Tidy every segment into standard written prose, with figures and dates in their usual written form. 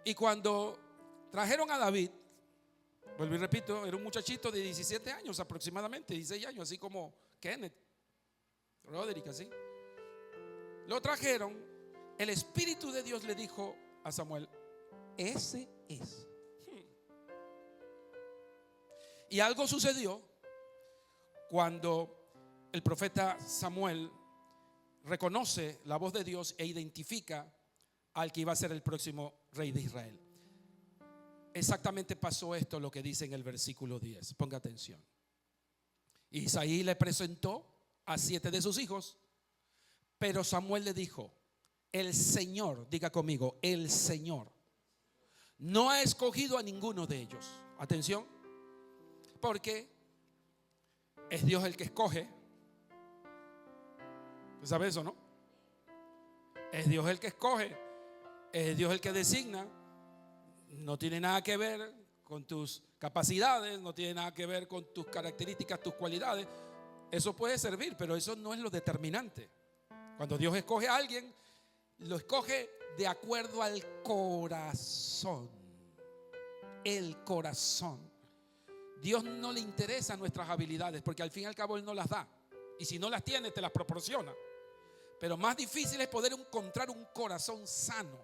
Y cuando trajeron a David, vuelvo y repito, era un muchachito de 17 años aproximadamente, 16 años, así como Kenneth, Roderick, así. Lo trajeron, el Espíritu de Dios le dijo a Samuel: ese es. Y algo sucedió cuando el profeta Samuel reconoce la voz de Dios e identifica al que iba a ser el próximo rey de Israel. Exactamente pasó esto, lo que dice en el versículo 10. Ponga atención. Isaí le presentó a 7 de sus hijos, pero Samuel le dijo: el Señor, diga conmigo, el Señor no ha escogido a ninguno de ellos. Atención, porque es Dios el que escoge. ¿Usted sabe eso, no? Es Dios el que escoge, es Dios el que designa. No tiene nada que ver con tus capacidades, no tiene nada que ver con tus características, tus cualidades. Eso puede servir, pero eso no es lo determinante. Cuando Dios escoge a alguien, lo escoge de acuerdo al corazón. El corazón. Dios no le interesan nuestras habilidades, porque al fin y al cabo Él no las da. Y si no las tiene, te las proporciona. Pero más difícil es poder encontrar un corazón sano.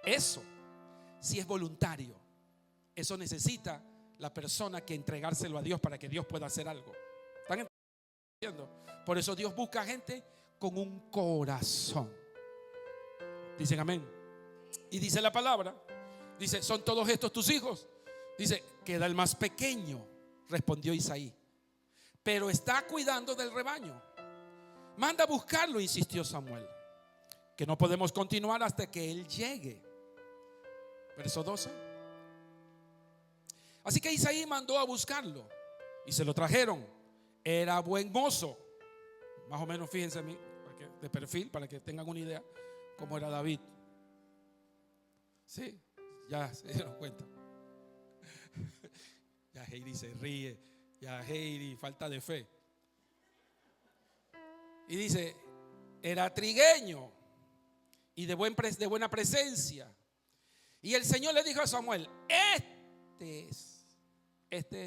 Eso si es voluntario. Eso necesita la persona que entregárselo a Dios para que Dios pueda hacer algo. ¿Están entendiendo? Por eso Dios busca gente con un corazón. Dicen amén. Y dice la palabra, dice: ¿son todos estos tus hijos? Dice: queda el más pequeño, respondió Isaí, pero está cuidando del rebaño. Manda a buscarlo, insistió Samuel, que no podemos continuar hasta que él llegue. Verso 12. Así que Isaí mandó a buscarlo y se lo trajeron. Era buen mozo, más o menos, fíjense a mí, de perfil, para que tengan una idea cómo era David. Sí, ya se dieron cuenta. Ya Heidi se ríe, ya Heidi falta de fe. Y dice: era trigueño y de buena presencia. Y el Señor le dijo a Samuel: este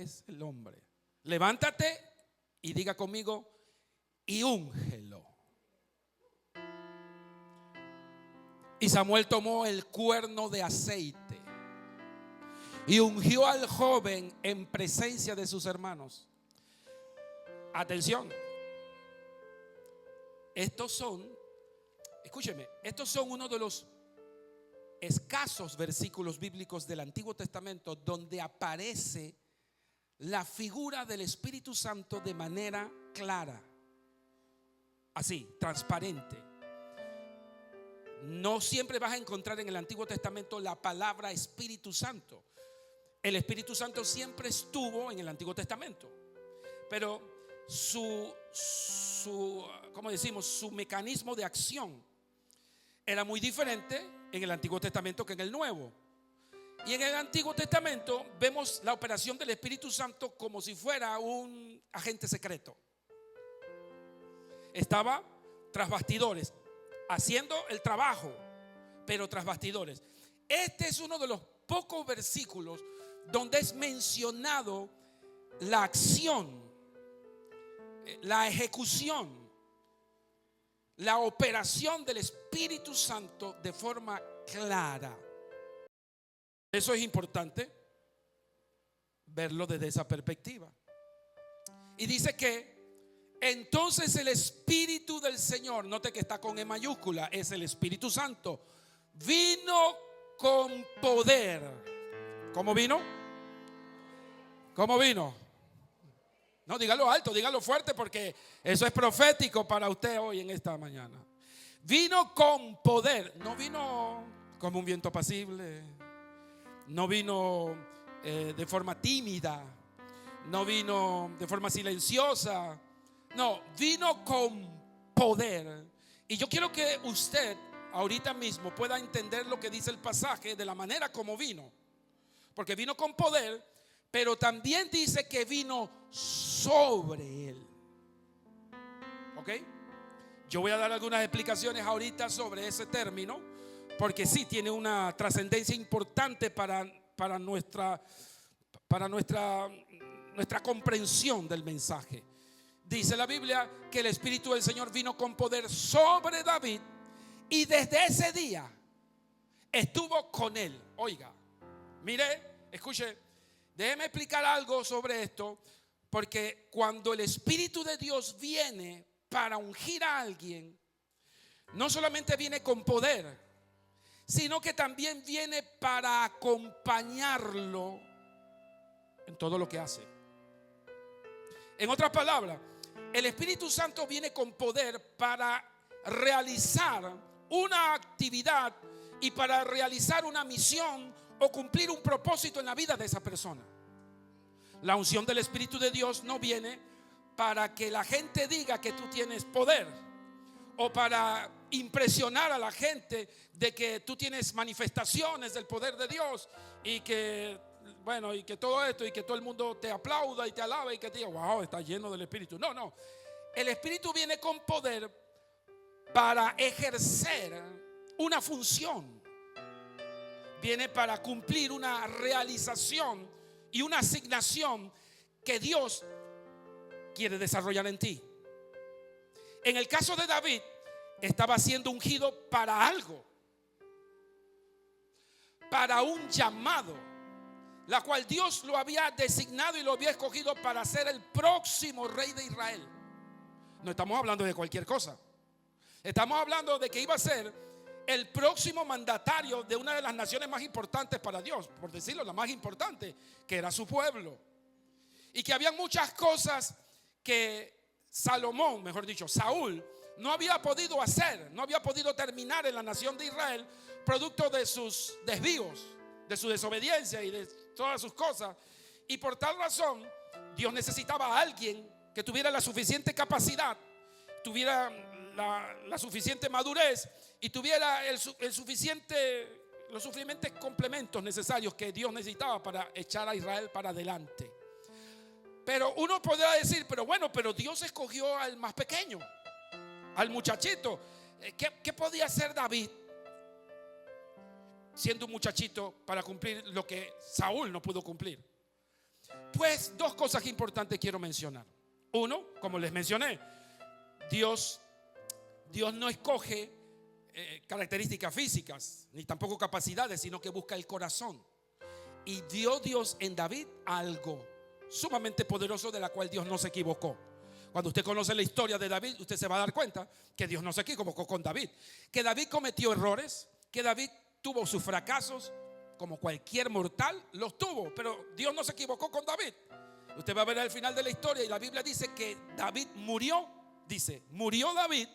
es el hombre. Levántate y diga conmigo: y úngelo. Y Samuel tomó el cuerno de aceite y ungió al joven en presencia de sus hermanos. Atención, escúcheme, estos son uno de los escasos versículos bíblicos del Antiguo Testamento donde aparece la figura del Espíritu Santo de manera clara, así, transparente. No siempre vas a encontrar en el Antiguo Testamento la palabra Espíritu Santo. El Espíritu Santo siempre estuvo en el Antiguo Testamento, pero ¿cómo decimos? Su mecanismo de acción era muy diferente en el Antiguo Testamento que en el Nuevo. Y en el Antiguo Testamento vemos la operación del Espíritu Santo como si fuera un agente secreto. Estaba tras bastidores, haciendo el trabajo, pero tras bastidores. Este es uno de los pocos versículos donde es mencionado la acción, la ejecución, la operación del Espíritu Santo de forma clara. Eso es importante verlo desde esa perspectiva. Y dice que entonces el Espíritu del Señor, note que está con E mayúscula, es el Espíritu Santo, vino con poder. ¿Cómo vino? ¿Cómo vino? No, dígalo alto, dígalo fuerte, porque eso es profético para usted hoy en esta mañana. Vino con poder. No vino como un viento apacible, no vino de forma tímida, no vino de forma silenciosa. No, vino con poder. Y yo quiero que usted ahorita mismo pueda entender lo que dice el pasaje de la manera como vino. Porque vino con poder, pero también dice que vino sobre él. ¿Ok? Yo voy a dar algunas explicaciones ahorita sobre ese término, porque sí tiene una trascendencia importante para nuestra comprensión del mensaje. Dice la Biblia que el Espíritu del Señor vino con poder sobre David y desde ese día estuvo con él. Oiga, mire, escuche, déjeme explicar algo sobre esto, porque cuando el Espíritu de Dios viene para ungir a alguien, no solamente viene con poder, sino que también viene para acompañarlo en todo lo que hace. En otras palabras, el Espíritu Santo viene con poder para realizar una actividad y para realizar una misión o cumplir un propósito en la vida de esa persona. La unción del Espíritu de Dios no viene para que la gente diga que tú tienes poder, o para impresionar a la gente de que tú tienes manifestaciones del poder de Dios y que, bueno, y que todo esto y que todo el mundo te aplauda y te alabe y que te diga, wow, está lleno del Espíritu. No, no. El Espíritu viene con poder para ejercer una función. Viene para cumplir una realización y una asignación que Dios quiere desarrollar en ti. En el caso de David, estaba siendo ungido para algo, para un llamado, la cual Dios lo había designado y lo había escogido para ser el próximo rey de Israel. No estamos hablando de cualquier cosa. Estamos hablando de que iba a ser el próximo mandatario de una de las naciones más importantes para Dios, por decirlo, la más importante, que era su pueblo. Y que había muchas cosas que Salomón, mejor dicho, Saúl, no había podido hacer, no había podido terminar en la nación de Israel, producto de sus desvíos, de su desobediencia y de todas sus cosas. Y por tal razón, Dios necesitaba a alguien que tuviera la suficiente capacidad, tuviera la suficiente madurez y tuviera los suficientes complementos necesarios que Dios necesitaba para echar a Israel para adelante. Pero uno podrá decir, pero bueno, pero Dios escogió al más pequeño, al muchachito. ¿Qué podía hacer David siendo un muchachito para cumplir lo que Saúl no pudo cumplir? Pues dos cosas importantes quiero mencionar. Uno, como les mencioné, Dios no escoge características físicas ni tampoco capacidades, sino que busca el corazón. Y dio Dios en David algo sumamente poderoso, de la cual Dios no se equivocó. Cuando usted conoce la historia de David, usted se va a dar cuenta que Dios no se equivocó con David, que David cometió errores, que David tuvo sus fracasos, como cualquier mortal los tuvo, pero Dios no se equivocó con David. Usted va a ver al final de la historia y la Biblia dice que David murió, murió David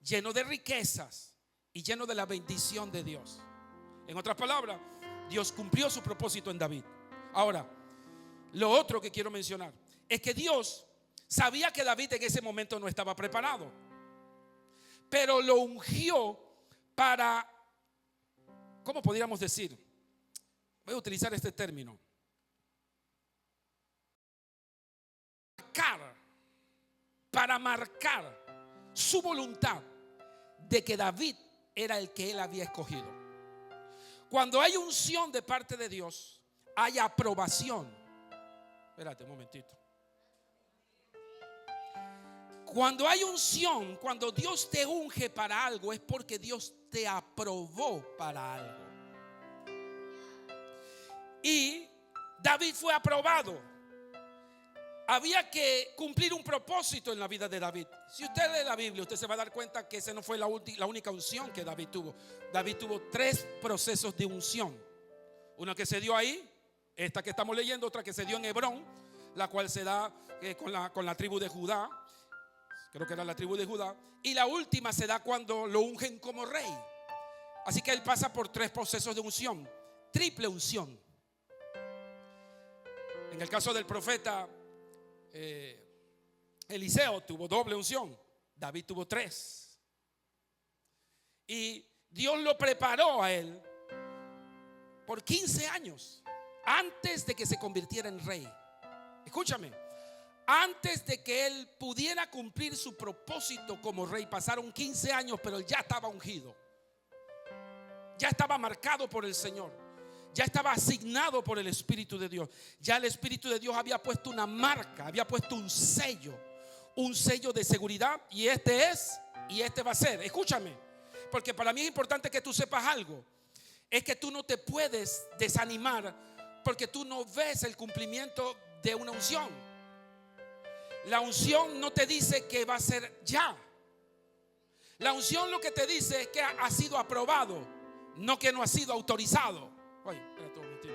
lleno de riquezas y lleno de la bendición de Dios. En otras palabras, Dios cumplió su propósito en David. Ahora, lo otro que quiero mencionar es que Dios sabía que David en ese momento no estaba preparado, pero lo ungió para, ¿cómo podríamos decir? Voy a utilizar este término. Para marcar su voluntad de que David era el que él había escogido. Cuando hay unción de parte de Dios, hay aprobación. Espérate un momentito. Cuando hay unción, cuando Dios te unge para algo, es porque Dios te aprobó para algo. Y David fue aprobado. Había que cumplir un propósito en la vida de David. Si usted lee la Biblia, usted se va a dar cuenta que esa no fue la única unción que David tuvo. David tuvo 3 procesos de unción. Una que se dio ahí, esta que estamos leyendo, otra que se dio en Hebrón, la cual se da con la tribu de Judá. Creo que era la tribu de Judá. Y la última se da cuando lo ungen como rey. Así que él pasa por 3 procesos de unción. Triple unción. En el caso del profeta Eliseo tuvo doble unción. David tuvo 3. Y Dios lo preparó a él por 15 años antes de que se convirtiera en rey. Escúchame, antes de que él pudiera cumplir su propósito como rey, pasaron 15 años, pero él ya estaba ungido. ya estaba marcado por el Señor, ya estaba asignado por el Espíritu de Dios. Ya el Espíritu de Dios había puesto una marca, había puesto un sello de seguridad, y este es y este va a ser. Escúchame, porque para mí es importante que tú sepas algo. Es que tú no te puedes desanimar porque tú no ves el cumplimiento de una unción. La unción no te dice que va a ser ya. La unción lo que te dice es que ha sido aprobado, no que no ha sido autorizado. Oye, espérate un momentito.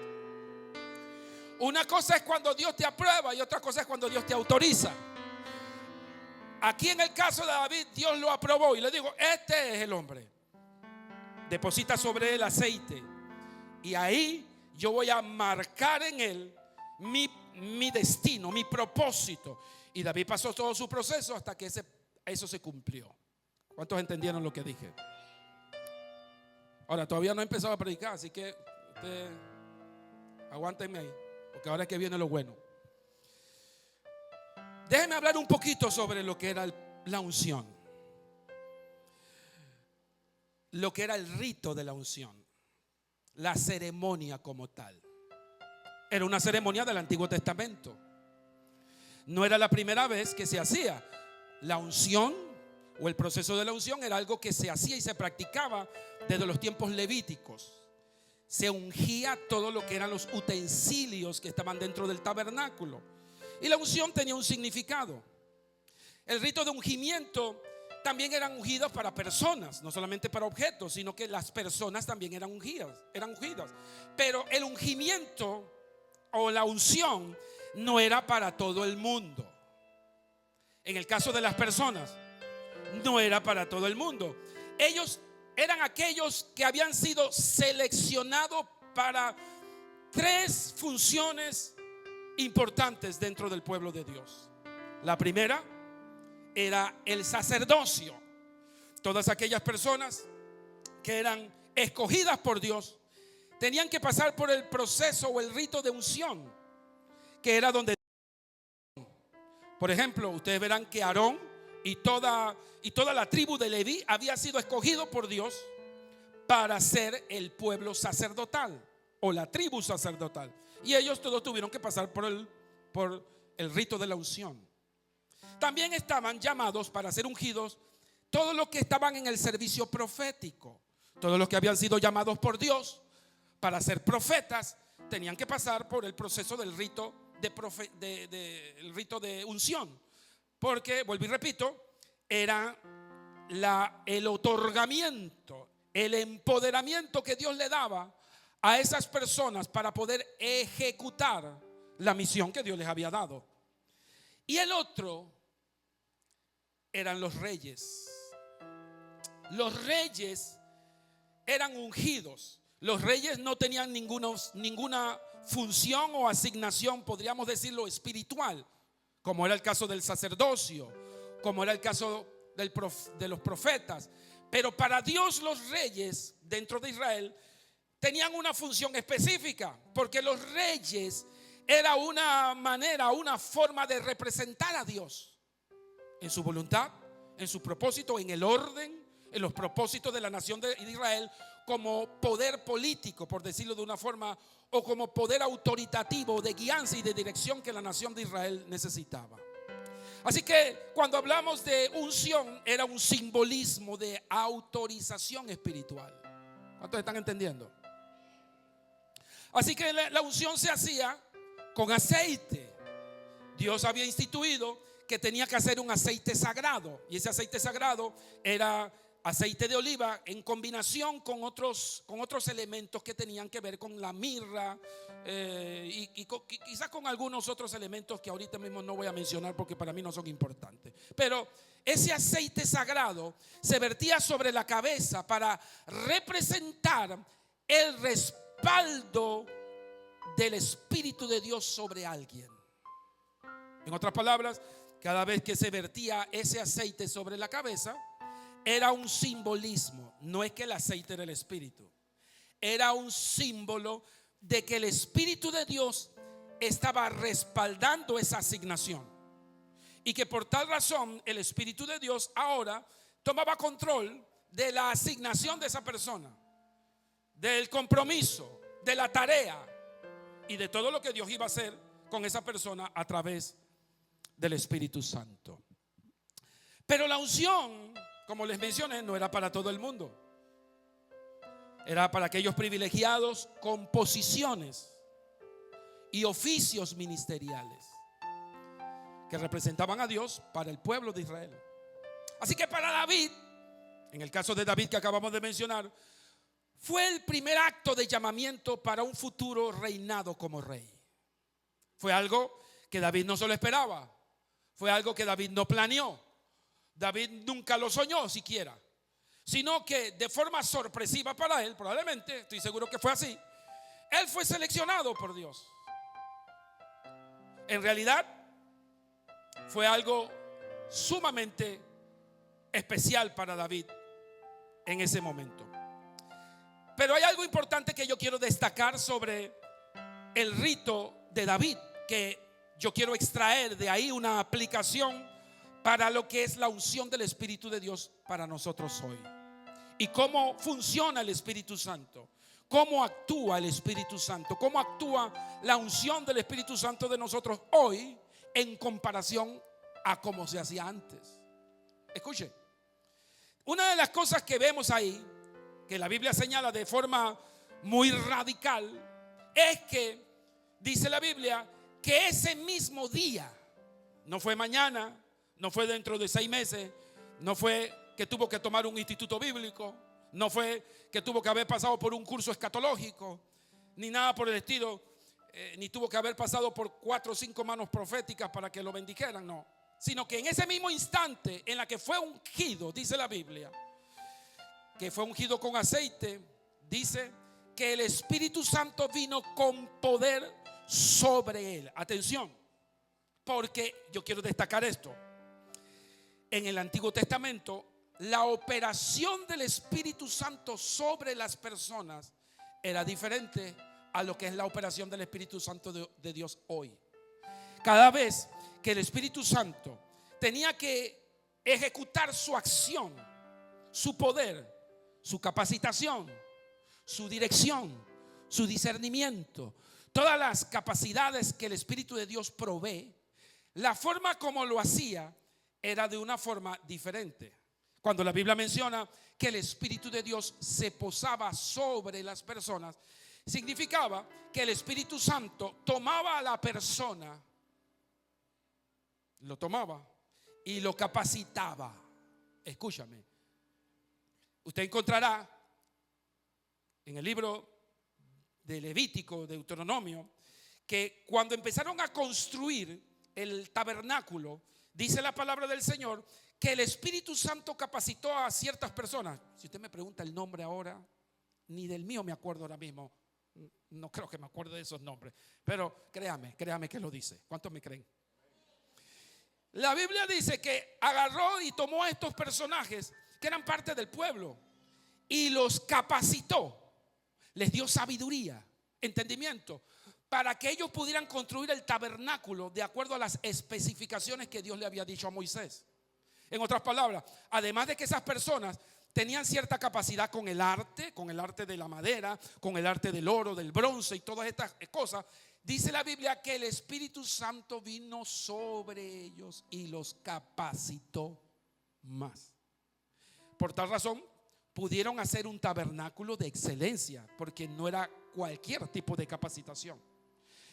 Una cosa es cuando Dios te aprueba y otra cosa es cuando Dios te autoriza. Aquí en el caso de David, Dios lo aprobó y le digo, este es el hombre. Deposita sobre él aceite y ahí yo voy a marcar en él mi destino, mi propósito. Y David pasó todo su proceso hasta que eso se cumplió. ¿Cuántos entendieron lo que dije? Ahora, todavía no he empezado a predicar, así que usted aguántenme ahí, porque ahora es que viene lo bueno. Déjenme hablar un poquito sobre lo que era la unción, lo que era el rito de la unción, la ceremonia como tal. Era una ceremonia del Antiguo Testamento. No era la primera vez que se hacía. La unción o el proceso de la unción era algo que se hacía y se practicaba desde los tiempos levíticos. Se ungía todo lo que eran los utensilios que estaban dentro del tabernáculo. Y la unción tenía un significado. El rito de ungimiento también eran ungidos para personas, no solamente para objetos, sino que las personas también eran ungidas. Pero el ungimiento o la unción no era para todo el mundo. En el caso de las personas, no era para todo el mundo. Ellos eran aquellos que habían sido seleccionados para 3 funciones importantes dentro del pueblo de Dios. La primera era el sacerdocio. Todas aquellas personas que eran escogidas por Dios tenían que pasar por el proceso o el rito de unción, que era donde, por ejemplo, ustedes verán que Aarón y toda la tribu de Leví había sido escogido por Dios para ser el pueblo sacerdotal o la tribu sacerdotal. Y ellos todos tuvieron que pasar por el rito de la unción. También estaban llamados para ser ungidos todos los que estaban en el servicio profético. Todos los que habían sido llamados por Dios para ser profetas tenían que pasar por el proceso del rito el rito de unción. Porque, vuelvo y repito, era el otorgamiento, el empoderamiento que Dios le daba a esas personas para poder ejecutar la misión que Dios les había dado. Y el otro eran los reyes. Los reyes eran ungidos. Los reyes no tenían ninguna función o asignación, podríamos decirlo, espiritual, como era el caso del sacerdocio, como era el caso de los profetas. Pero para Dios los reyes dentro de Israel tenían una función específica, porque los reyes era una manera, una forma de representar a Dios en su voluntad, en su propósito, en el orden, en los propósitos de la nación de Israel, como poder político, por decirlo de una forma, o como poder autoritativo de guianza y de dirección que la nación de Israel necesitaba. Así que cuando hablamos de unción, era un simbolismo de autorización espiritual. ¿Cuántos están entendiendo? Así que la unción se hacía con aceite. Dios había instituido que tenía que hacer un aceite sagrado, y ese aceite sagrado era aceite de oliva en combinación con otros elementos que tenían que ver con la mirra, y quizás con algunos otros elementos que ahorita mismo no voy a mencionar porque para mí no son importantes. Pero ese aceite sagrado se vertía sobre la cabeza para representar el respaldo del Espíritu de Dios sobre alguien. En otras palabras, cada vez que se vertía ese aceite sobre la cabeza, era un simbolismo. No es que el aceite era el Espíritu, era un símbolo de que el Espíritu de Dios estaba respaldando esa asignación, y que por tal razón el Espíritu de Dios ahora tomaba control de la asignación de esa persona. del compromiso, de la tarea y de todo lo que Dios iba a hacer con esa persona a través del Espíritu Santo. Pero la unción, como les mencioné, no era para todo el mundo. Era para aquellos privilegiados con posiciones y oficios ministeriales que representaban a Dios para el pueblo de Israel. Así que para David, en el caso de David que acabamos de mencionar, fue el primer acto de llamamiento para un futuro reinado como rey. Fue algo que David no se lo esperaba. Fue algo que David no planeó. David nunca lo soñó siquiera, sino que de forma sorpresiva para él, probablemente, estoy seguro que fue así, él fue seleccionado por Dios. En realidad fue algo sumamente especial para David en ese momento. Pero hay algo importante que yo quiero destacar sobre el rito de David, que yo quiero extraer de ahí una aplicación para lo que es la unción del Espíritu de Dios para nosotros hoy. Y cómo funciona el Espíritu Santo, cómo actúa el Espíritu Santo, cómo actúa la unción del Espíritu Santo de nosotros hoy en comparación a cómo se hacía antes. Escuche, una de las cosas que vemos ahí, que la Biblia señala de forma muy radical, es que dice la Biblia que ese mismo día, no fue mañana, no fue dentro de 6 meses, no fue que tuvo que tomar un instituto bíblico, no fue que tuvo que haber pasado por un curso escatológico, ni nada por el estilo, ni tuvo que haber pasado por 4 o 5 manos proféticas para que lo bendijeran, no. Sino que en ese mismo instante en la que fue ungido, dice la Biblia, que fue ungido con aceite, dice que el Espíritu Santo vino con poder sobre él. Atención, porque yo quiero destacar esto. En el Antiguo Testamento, la operación del Espíritu Santo sobre las personas era diferente a lo que es la operación del Espíritu Santo de Dios hoy. Cada vez que el Espíritu Santo tenía que ejecutar su acción, su poder, su capacitación, su dirección, su discernimiento, todas las capacidades que el Espíritu de Dios provee, la forma como lo hacía era de una forma diferente. Cuando la Biblia menciona que el Espíritu de Dios se posaba sobre las personas, significaba que el Espíritu Santo tomaba a la persona, lo tomaba y lo capacitaba. Escúchame, usted encontrará en el libro de Levítico, de Deuteronomio, que cuando empezaron a construir el tabernáculo, dice la palabra del Señor que el Espíritu Santo capacitó a ciertas personas. Si usted me pregunta el nombre ahora, ni del mío me acuerdo ahora mismo. No creo que me acuerdo de esos nombres, pero créame que lo dice. ¿Cuántos me creen? La Biblia dice que agarró y tomó a estos personajes que eran parte del pueblo y los capacitó, les dio sabiduría, entendimiento, para que ellos pudieran construir el tabernáculo de acuerdo a las especificaciones que Dios le había dicho a Moisés. En otras palabras, además de que esas personas tenían cierta capacidad con el arte de la madera, con el arte del oro, del bronce y todas estas cosas, dice la Biblia que el Espíritu Santo vino sobre ellos y los capacitó más. Por tal razón, pudieron hacer un tabernáculo de excelencia, porque no era cualquier tipo de capacitación.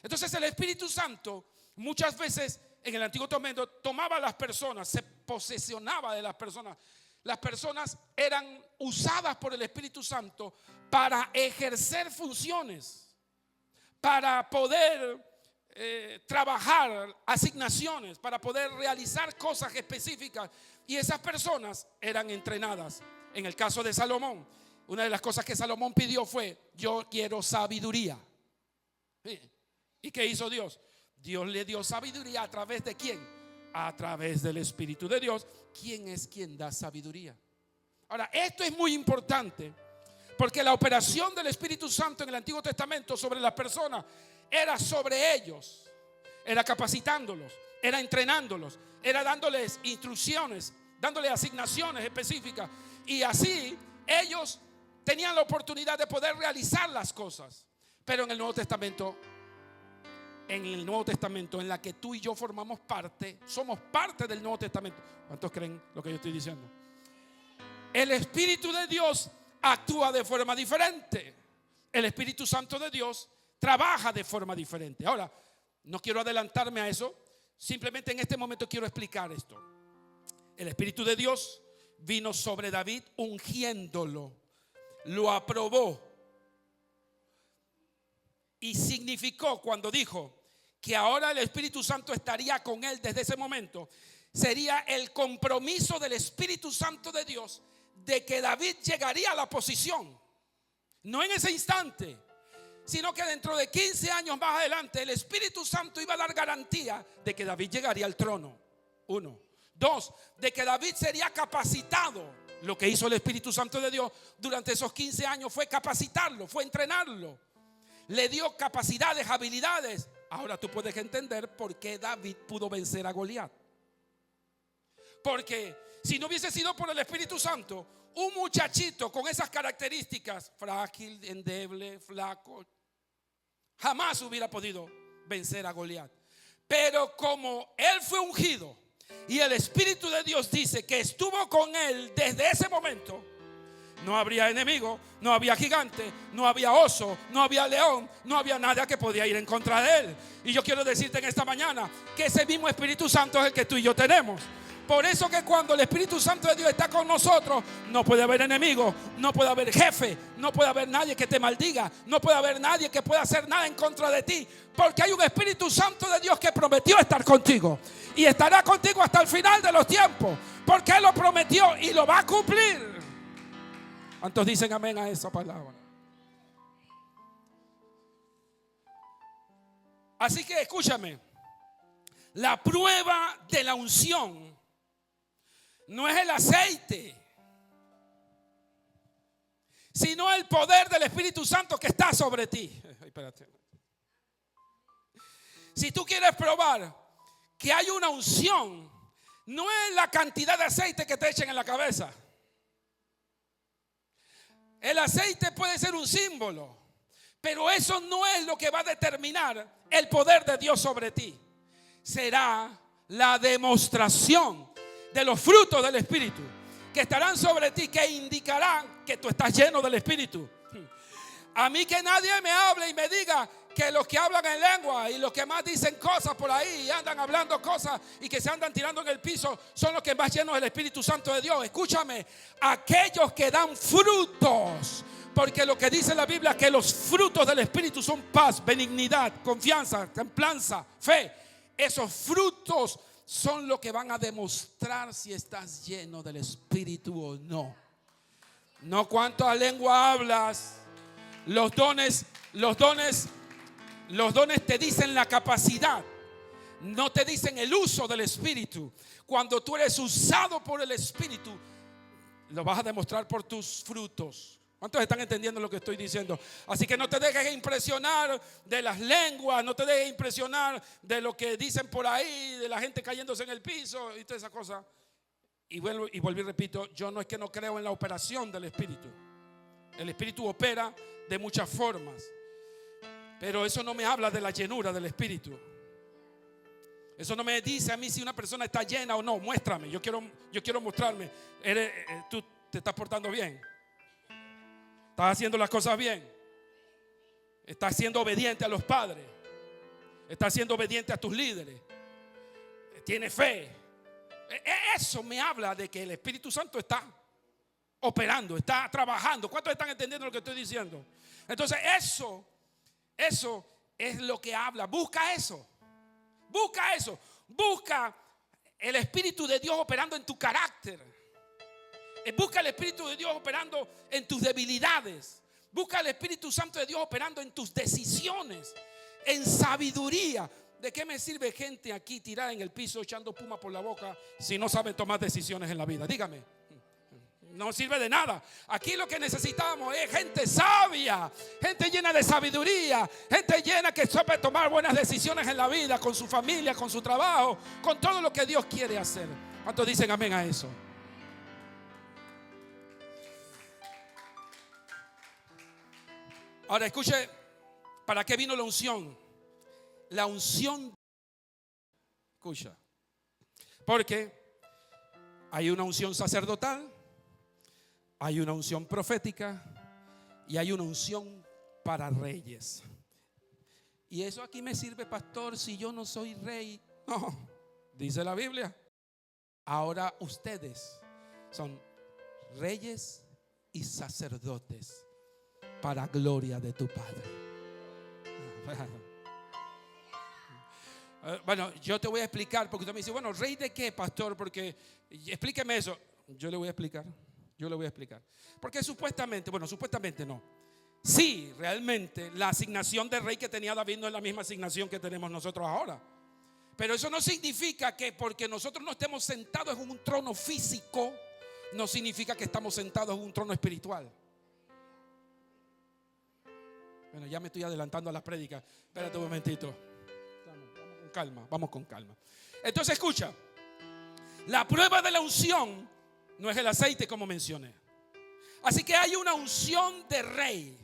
Entonces el Espíritu Santo muchas veces en el Antiguo Testamento tomaba a las personas, se posesionaba de las personas. Las personas eran usadas por el Espíritu Santo para ejercer funciones, para poder trabajar asignaciones, para poder realizar cosas específicas. Y esas personas eran entrenadas. En el caso de Salomón, una de las cosas que Salomón pidió fue: yo quiero sabiduría. ¿Y qué hizo Dios? Dios le dio sabiduría. ¿A través de quién? A través del Espíritu de Dios. ¿Quién es quien da sabiduría? Ahora, esto es muy importante, porque la operación del Espíritu Santo en el Antiguo Testamento sobre las personas era sobre ellos, era capacitándolos, era entrenándolos, era dándoles instrucciones, dándoles asignaciones específicas. Y así ellos tenían la oportunidad de poder realizar las cosas. Pero en el Nuevo Testamento, en la que tú y yo formamos parte, somos parte del Nuevo Testamento. ¿Cuántos creen lo que yo estoy diciendo? El Espíritu de Dios actúa de forma diferente. El Espíritu Santo de Dios trabaja de forma diferente. Ahora, no quiero adelantarme a eso. Simplemente en este momento quiero explicar esto. El Espíritu de Dios vino sobre David ungiéndolo. Lo aprobó. Y significó, cuando dijo que ahora el Espíritu Santo estaría con él desde ese momento, sería el compromiso del Espíritu Santo de Dios de que David llegaría a la posición. No en ese instante, sino que dentro de 15 años más adelante el Espíritu Santo iba a dar garantía de que David llegaría al trono. 1. 2, de que David sería capacitado. Lo que hizo el Espíritu Santo de Dios durante esos 15 años fue capacitarlo, fue entrenarlo. Le dio capacidades, habilidades. Ahora tú puedes entender por qué David pudo vencer a Goliat. Porque si no hubiese sido por el Espíritu Santo, un muchachito con esas características, frágil, endeble, flaco, jamás hubiera podido vencer a Goliat. Pero como él fue ungido y el Espíritu de Dios dice que estuvo con él desde ese momento, no habría enemigo, no había gigante, no había oso, no había león, no había nada que podía ir en contra de él. Y yo quiero decirte en esta mañana que ese mismo Espíritu Santo es el que tú y yo tenemos. Por eso que cuando el Espíritu Santo de Dios está con nosotros, no puede haber enemigo, no puede haber jefe, no puede haber nadie que te maldiga, no puede haber nadie que pueda hacer nada en contra de ti, porque hay un Espíritu Santo de Dios que prometió estar contigo y estará contigo hasta el final de los tiempos, porque Él lo prometió y lo va a cumplir. ¿Cuántos dicen amén a esa palabra? Así que escúchame, la prueba de la unción no es el aceite, sino el poder del Espíritu Santo que está sobre ti. Espérate. Si tú quieres probar que hay una unción, no es la cantidad de aceite que te echen en la cabeza. El aceite puede ser un símbolo, pero eso no es lo que va a determinar el poder de Dios sobre ti. Será la demostración de los frutos del Espíritu que estarán sobre ti, que indicarán que tú estás lleno del Espíritu. A mí que nadie me hable y me diga que los que hablan en lengua y los que más dicen cosas por ahí y andan hablando cosas y que se andan tirando en el piso son los que más llenos del Espíritu Santo de Dios. Escúchame, aquellos que dan frutos, porque lo que dice la Biblia es que los frutos del Espíritu son paz, benignidad, confianza, templanza, fe. Esos frutos son lo que van a demostrar si estás lleno del Espíritu o no. No cuánta lengua hablas. Los dones te dicen la capacidad, no te dicen el uso del Espíritu. Cuando tú eres usado por el Espíritu, lo vas a demostrar por tus frutos. ¿Cuántos están entendiendo lo que estoy diciendo? Así que no te dejes impresionar de las lenguas, no te dejes impresionar de lo que dicen por ahí, de la gente cayéndose en el piso y toda esa cosa. Y vuelvo y repito, yo no es que no creo en la operación del Espíritu. El Espíritu opera de muchas formas, pero eso no me habla de la llenura del Espíritu. Eso no me dice a mí si una persona está llena o no. Muéstrame, yo quiero mostrarme. Tú te estás portando bien, estás haciendo las cosas bien, estás siendo obediente a los padres, estás siendo obediente a tus líderes, tienes fe. Eso me habla de que el Espíritu Santo está operando, está trabajando. ¿Cuántos están entendiendo lo que estoy diciendo? Entonces eso es lo que habla. Busca eso. Busca el Espíritu de Dios operando en tu carácter. Busca el Espíritu de Dios operando en tus debilidades. Busca el Espíritu Santo de Dios operando en tus decisiones, en sabiduría. ¿De qué me sirve gente aquí tirada en el piso echando puma por la boca si no saben tomar decisiones en la vida? Dígame. No sirve de nada. Aquí lo que necesitamos es gente sabia, gente llena de sabiduría, gente llena que sabe tomar buenas decisiones en la vida, con su familia, con su trabajo, con todo lo que Dios quiere hacer. ¿Cuántos dicen amén a eso? Ahora escuche, ¿para qué vino la unción? La unción, escucha, porque hay una unción sacerdotal, hay una unción profética y hay una unción para reyes. Y eso aquí me sirve, pastor, si yo no soy rey. No, dice la Biblia. Ahora ustedes son reyes y sacerdotes para gloria de tu Padre. Bueno, yo te voy a explicar, porque tú me dices, bueno, ¿rey de qué, pastor? Porque explíqueme eso. Yo le voy a explicar. Porque supuestamente no. Sí, realmente la asignación de rey que tenía David no es la misma asignación que tenemos nosotros ahora. Pero eso no significa que porque nosotros no estemos sentados en un trono físico, no significa que estamos sentados en un trono espiritual. Bueno, ya me estoy adelantando a la prédica. Espérate un momentito. Vamos con calma. Entonces escucha, la prueba de la unción no es el aceite como mencioné. Así que hay una unción de rey.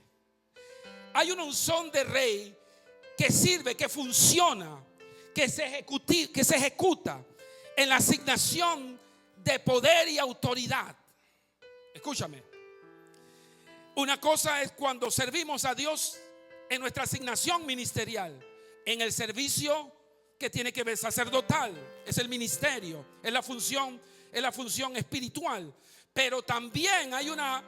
Hay una unción de rey que sirve, que funciona, que se ejecuta en la asignación de poder y autoridad. Escúchame. Una cosa es cuando servimos a Dios en nuestra asignación ministerial, en el servicio que tiene que ver sacerdotal, es el ministerio, es la función espiritual. Pero también hay una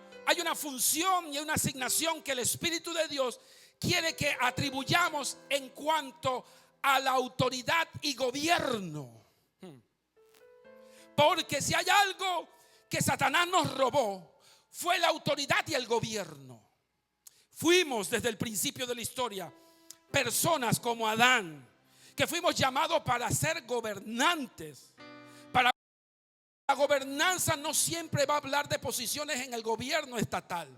función y una asignación que el Espíritu de Dios quiere que atribuyamos en cuanto a la autoridad y gobierno. Porque si hay algo que Satanás nos robó, fue la autoridad y el gobierno. Fuimos desde el principio de la historia personas como Adán, que fuimos llamados para ser gobernantes. La gobernanza no siempre va a hablar de posiciones en el gobierno estatal,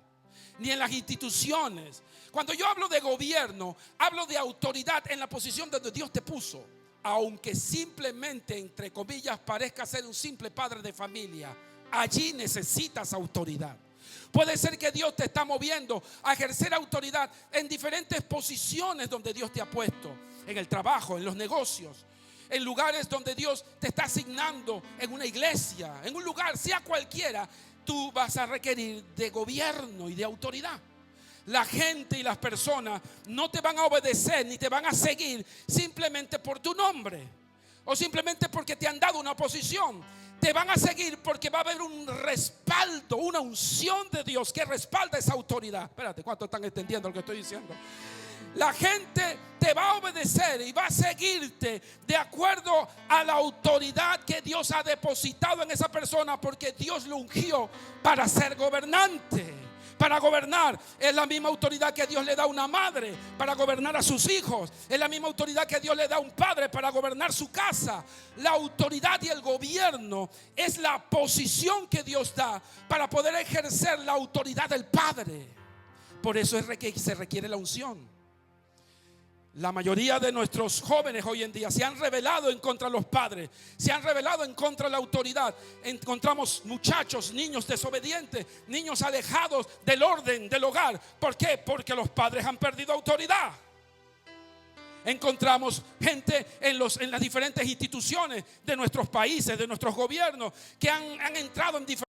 ni en las instituciones. Cuando yo hablo de gobierno, hablo de autoridad en la posición donde Dios te puso. Aunque simplemente, entre comillas, parezca ser un simple padre de familia, allí necesitas autoridad. Puede ser que Dios te está moviendo a ejercer autoridad en diferentes posiciones donde Dios te ha puesto. En el trabajo, en los negocios, en lugares donde Dios te está asignando, en una iglesia, en un lugar, sea cualquiera, tú vas a requerir de gobierno y de autoridad. La gente y las personas no te van a obedecer ni te van a seguir simplemente por tu nombre o simplemente porque te han dado una posición. Te van a seguir porque va a haber un respaldo, una unción de Dios que respalda esa autoridad. Espérate, ¿cuántos están entendiendo lo que estoy diciendo? La gente te va a obedecer y va a seguirte de acuerdo a la autoridad que Dios ha depositado en esa persona, porque Dios lo ungió para ser gobernante. Para gobernar es la misma autoridad que Dios le da a una madre para gobernar a sus hijos. Es la misma autoridad que Dios le da a un padre para gobernar su casa. La autoridad y el gobierno es la posición que Dios da para poder ejercer la autoridad del Padre. Por eso es que se requiere la unción. La mayoría de nuestros jóvenes hoy en día se han rebelado en contra de los padres, se han rebelado en contra de la autoridad. Encontramos muchachos, niños desobedientes, niños alejados del orden del hogar. ¿Por qué? Porque los padres han perdido autoridad. Encontramos gente en las diferentes instituciones de nuestros países, de nuestros gobiernos, que han entrado en diferentes.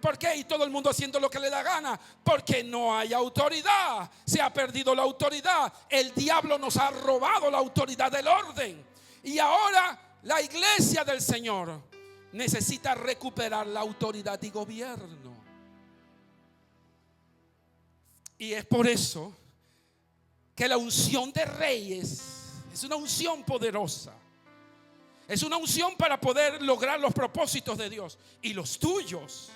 ¿Por qué? Y todo el mundo haciendo lo que le da gana. Porque no hay autoridad. Se ha perdido la autoridad. El diablo nos ha robado la autoridad del orden. Y ahora la iglesia del Señor necesita recuperar la autoridad y gobierno. Y es por eso que la unción de reyes es una unción poderosa. Es una unción para poder lograr los propósitos de Dios y los tuyos.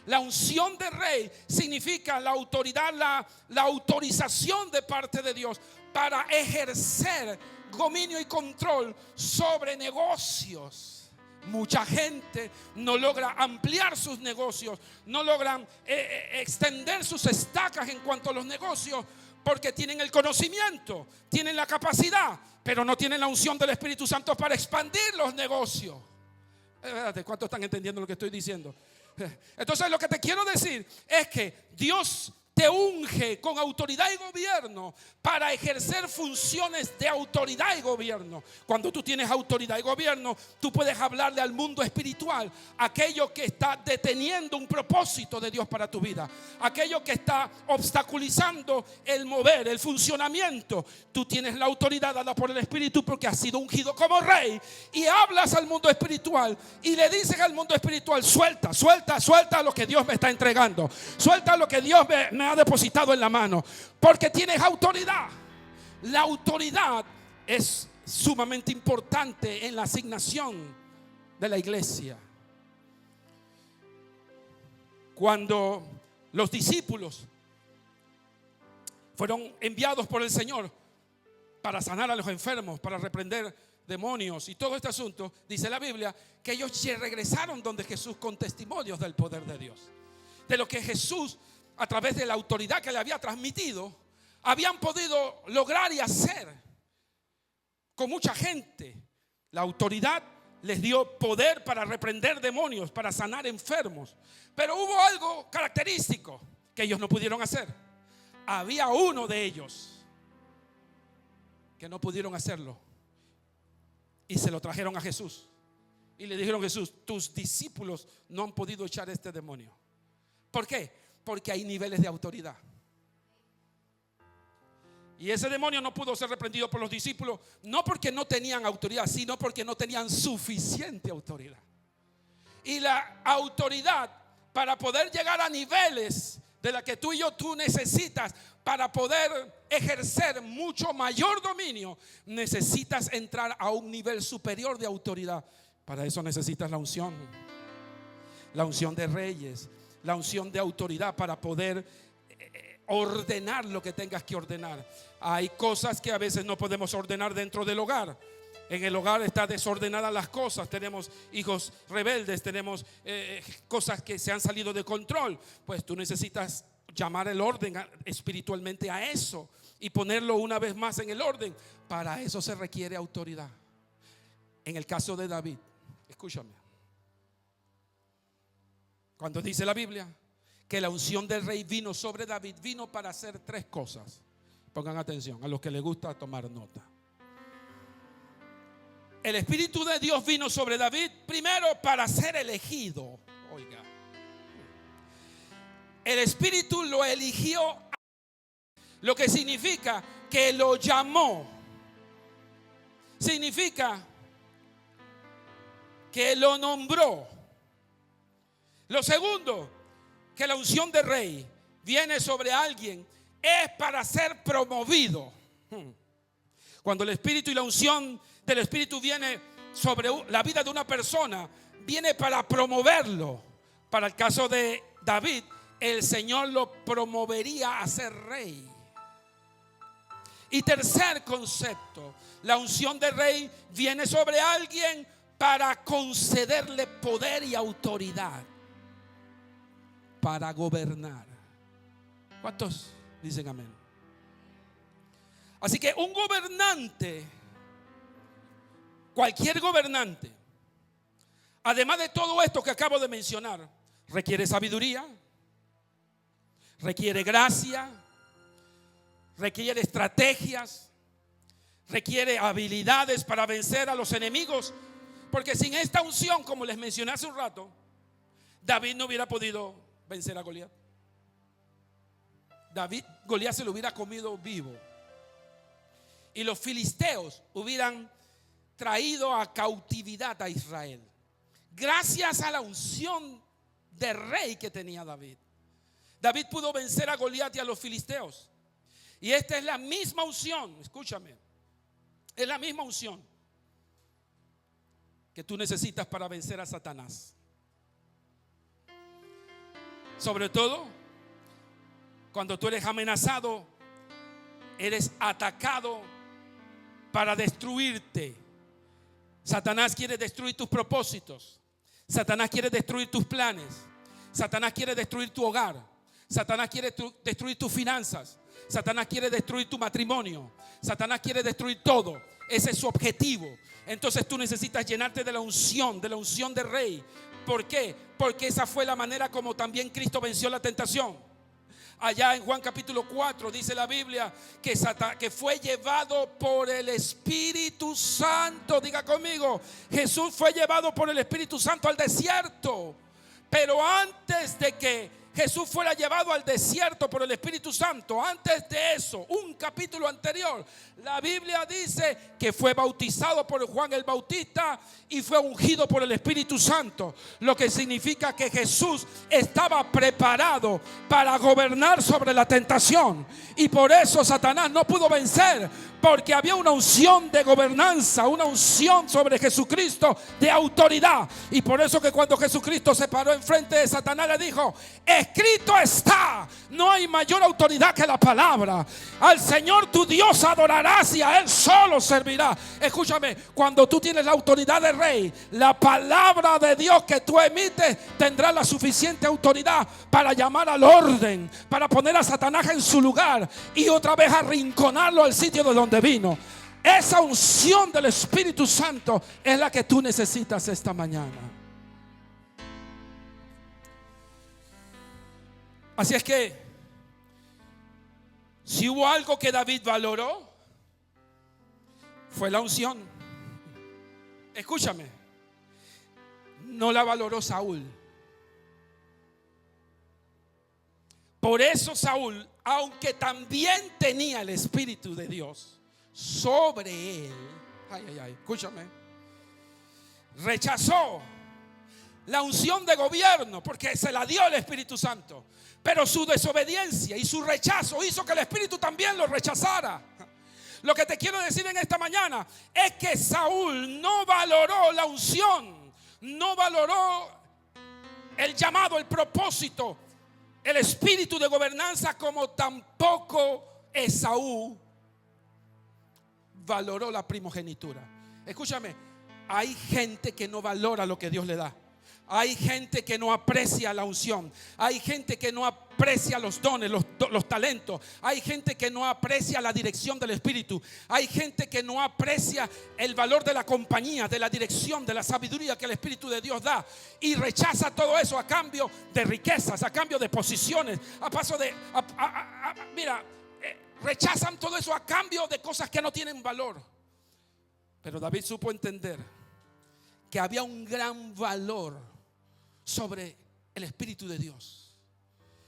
La unción de rey significa la autoridad, la autorización de parte de Dios para ejercer dominio y control sobre negocios. Mucha gente no logra ampliar sus negocios, no logran extender sus estacas en cuanto a los negocios, porque tienen el conocimiento, tienen la capacidad, pero no tienen la unción del Espíritu Santo para expandir los negocios. ¿Cuántos están entendiendo lo que estoy diciendo? Entonces lo que te quiero decir es que Dios te unge con autoridad y gobierno para ejercer funciones de autoridad y gobierno. Cuando tú tienes autoridad y gobierno, tú puedes hablarle al mundo espiritual, aquello que está deteniendo un propósito de Dios para tu vida, aquello que está obstaculizando el mover, el funcionamiento. Tú tienes la autoridad dada por el Espíritu porque has sido ungido como rey, y hablas al mundo espiritual y le dices al mundo espiritual: suelta, suelta, suelta lo que Dios me está entregando, suelta lo que Dios me ha depositado en la mano, porque tienes autoridad. La autoridad es sumamente importante en la asignación de la iglesia. Cuando los discípulos fueron enviados por el Señor para sanar a los enfermos, para reprender demonios y todo este asunto, dice la Biblia que ellos regresaron donde Jesús con testimonios del poder de Dios, de lo que Jesús, a través de la autoridad que le había transmitido, habían podido lograr y hacer con mucha gente. La autoridad les dio poder para reprender demonios, para sanar enfermos. Pero hubo algo característico que ellos no pudieron hacer. Había uno de ellos que no pudieron hacerlo, y se lo trajeron a Jesús y le dijeron: Jesús, tus discípulos no han podido echar este demonio. ¿Por qué? Porque hay niveles de autoridad. Y ese demonio no pudo ser reprendido por los discípulos, no porque no tenían autoridad, sino porque no tenían suficiente autoridad. Y la autoridad, para poder llegar a niveles de la que tú necesitas para poder ejercer mucho mayor dominio, necesitas entrar a un nivel superior de autoridad. Para eso necesitas la unción de reyes, la unción de autoridad para poder ordenar lo que tengas que ordenar. Hay cosas que a veces no podemos ordenar dentro del hogar. En el hogar está desordenadas las cosas. Tenemos hijos rebeldes, tenemos cosas que se han salido de control. Pues tú necesitas llamar el orden espiritualmente a eso y ponerlo una vez más en el orden. Para eso se requiere autoridad. En el caso de David, escúchame, cuando dice la Biblia que la unción del rey vino sobre David, vino para hacer tres cosas. Pongan atención a los que les gusta tomar nota. El Espíritu de Dios vino sobre David primero para ser elegido. Oiga, el Espíritu lo eligió, lo que significa que lo llamó. Significa que lo nombró. Lo segundo, que la unción de rey viene sobre alguien, es para ser promovido. Cuando el Espíritu y la unción del Espíritu viene sobre la vida de una persona, viene para promoverlo. Para el caso de David, el Señor lo promovería a ser rey. Y tercer concepto, la unción de rey viene sobre alguien para concederle poder y autoridad para gobernar. ¿Cuántos dicen amén? Así que un gobernante, cualquier gobernante, además de todo esto que acabo de mencionar, requiere sabiduría, requiere gracia, requiere estrategias, requiere habilidades para vencer a los enemigos. Porque sin esta unción, como les mencioné hace un rato, David no hubiera podido vencer a Goliat. Goliat se lo hubiera comido vivo. Y los filisteos hubieran traído a cautividad a Israel. Gracias a la unción de rey que tenía David, David pudo vencer a Goliat y a los filisteos. Y esta es la misma unción, escúchame, es la misma unción que tú necesitas para vencer a Satanás. Sobre todo cuando tú eres amenazado, eres atacado para destruirte. Satanás quiere destruir tus propósitos. Satanás quiere destruir tus planes. Satanás quiere destruir tu hogar. Satanás quiere destruir tus finanzas. Satanás quiere destruir tu matrimonio. Satanás quiere destruir todo. Ese es su objetivo. Entonces tú necesitas llenarte de la unción de rey. ¿Por qué? Porque esa fue la manera como también Cristo venció la tentación. Allá en Juan capítulo 4 dice la Biblia que fue llevado por el Espíritu Santo. Diga conmigo, Jesús fue llevado por el Espíritu Santo al desierto. Pero antes de que Jesús fuera llevado al desierto por el Espíritu Santo, antes de eso, un capítulo anterior, la Biblia dice que fue bautizado por Juan el Bautista y fue ungido por el Espíritu Santo, lo que significa que Jesús estaba preparado para gobernar sobre la tentación, y por eso Satanás no pudo vencer, porque había una unción de gobernanza, una unción sobre Jesucristo de autoridad. Y por eso que cuando Jesucristo se paró enfrente de Satanás, le dijo: escrito está, no hay mayor autoridad que la palabra. Al Señor tu Dios adorarás y a Él solo servirás. Escúchame, cuando tú tienes la autoridad de rey, la palabra de Dios que tú emites tendrá la suficiente autoridad para llamar al orden, para poner a Satanás en su lugar y otra vez arrinconarlo al sitio de donde vino. Esa unción del Espíritu Santo es la que tú necesitas esta mañana. Así es que, si hubo algo que David valoró, fue la unción. Escúchame, no la valoró Saúl. Por eso Saúl, aunque también tenía el Espíritu de Dios sobre él, escúchame, rechazó la unción de gobierno porque se la dio el Espíritu Santo. Pero su desobediencia y su rechazo hizo que el Espíritu también lo rechazara. Lo que te quiero decir en esta mañana es que Saúl no valoró la unción, no valoró el llamado, el propósito, el espíritu de gobernanza, como tampoco Esaú valoró la primogenitura. Escúchame, hay gente que no valora lo que Dios le da. Hay gente que no aprecia la unción. Hay gente que no aprecia los dones, los talentos. Hay gente que no aprecia la dirección del Espíritu. Hay gente que no aprecia el valor de la compañía, de la dirección, de la sabiduría que el Espíritu de Dios da, y rechaza todo eso a cambio de riquezas, a cambio de posiciones, a paso de rechazan todo eso a cambio de cosas que no tienen valor. Pero David supo entender que había un gran valor sobre el Espíritu de Dios,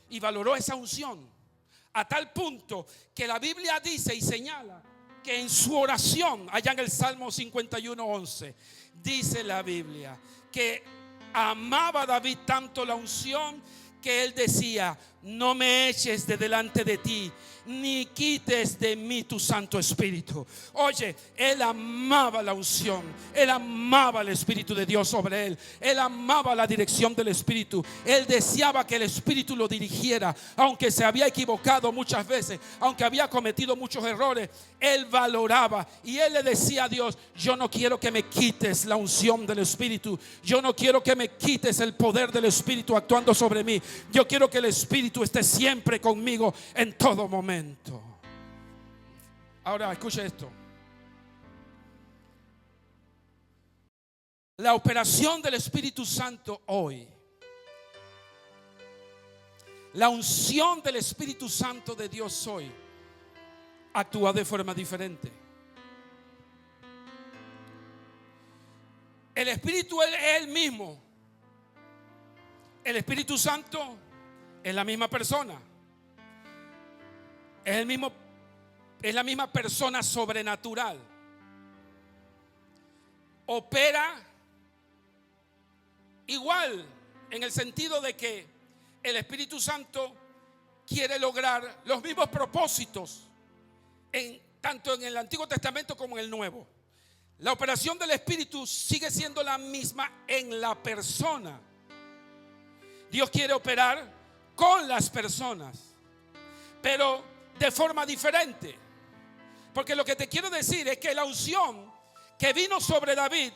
y valoró esa unción a tal punto que la Biblia dice y señala que en su oración, allá en el Salmo 51:11, dice la Biblia que amaba David tanto la unción que él decía: no me eches de delante de ti, ni quites de mí tu Santo Espíritu. Oye, él amaba la unción, él amaba el Espíritu de Dios sobre él, él amaba la dirección del Espíritu, él deseaba que el Espíritu lo dirigiera, aunque se había equivocado muchas veces, aunque había cometido muchos errores, él valoraba y él le decía a Dios: yo no quiero que me quites la unción del Espíritu, yo no quiero que me quites el poder del Espíritu actuando sobre mí, yo quiero que el Espíritu esté siempre conmigo en todo momento. Ahora escuche esto. La operación del Espíritu Santo hoy, la unción del Espíritu Santo de Dios hoy, actúa de forma diferente. El Espíritu es el mismo. El Espíritu Santo es la misma persona. Es la misma persona sobrenatural. Opera igual en el sentido de que el Espíritu Santo quiere lograr los mismos propósitos tanto en el Antiguo Testamento como en el Nuevo. La operación del Espíritu sigue siendo la misma en la persona. Dios quiere operar con las personas, pero de forma diferente. Porque lo que te quiero decir es que la unción que vino sobre David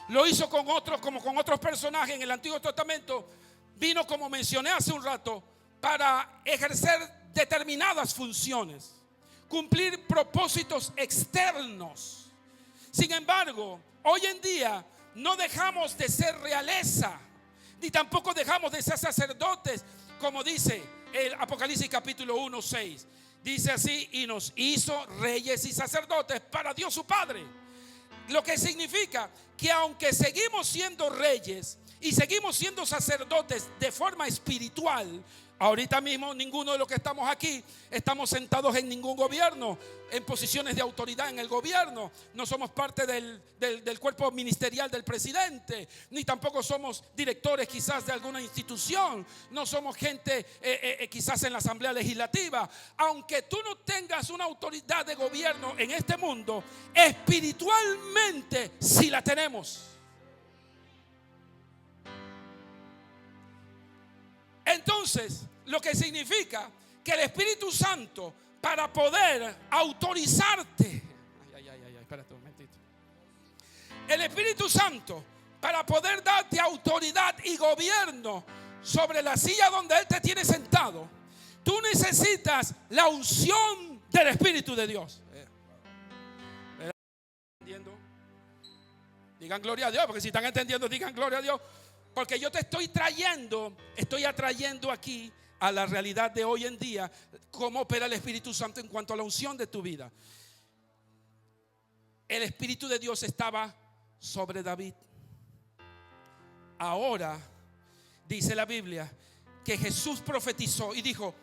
lo hizo con otros, como con otros personajes en el Antiguo Testamento. Vino, como mencioné hace un rato, para ejercer determinadas funciones, cumplir propósitos externos. Sin embargo, hoy en día no dejamos de ser realeza, ni tampoco dejamos de ser sacerdotes, como dice el Apocalipsis capítulo 1, 6. Dice así: y nos hizo reyes y sacerdotes para Dios su Padre. Lo que significa que aunque seguimos siendo reyes y seguimos siendo sacerdotes de forma espiritual, ahorita mismo ninguno de los que estamos aquí estamos sentados en ningún gobierno, en posiciones de autoridad en el gobierno. No somos parte del cuerpo ministerial del presidente, ni tampoco somos directores quizás de alguna institución. No somos gente quizás en la asamblea legislativa. Aunque tú no tengas una autoridad de gobierno en este mundo, espiritualmente sí la tenemos. Entonces, lo que significa que el Espíritu Santo, para poder autorizarte, espérate un momentito. El Espíritu Santo, para poder darte autoridad y gobierno sobre la silla donde Él te tiene sentado, tú necesitas la unción del Espíritu de Dios. Digan gloria a Dios, porque si están entendiendo, digan gloria a Dios. Porque yo te estoy atrayendo aquí a la realidad de hoy en día, cómo opera el Espíritu Santo en cuanto a la unción de tu vida. El Espíritu de Dios estaba sobre David. Ahora dice la Biblia que Jesús profetizó y dijo: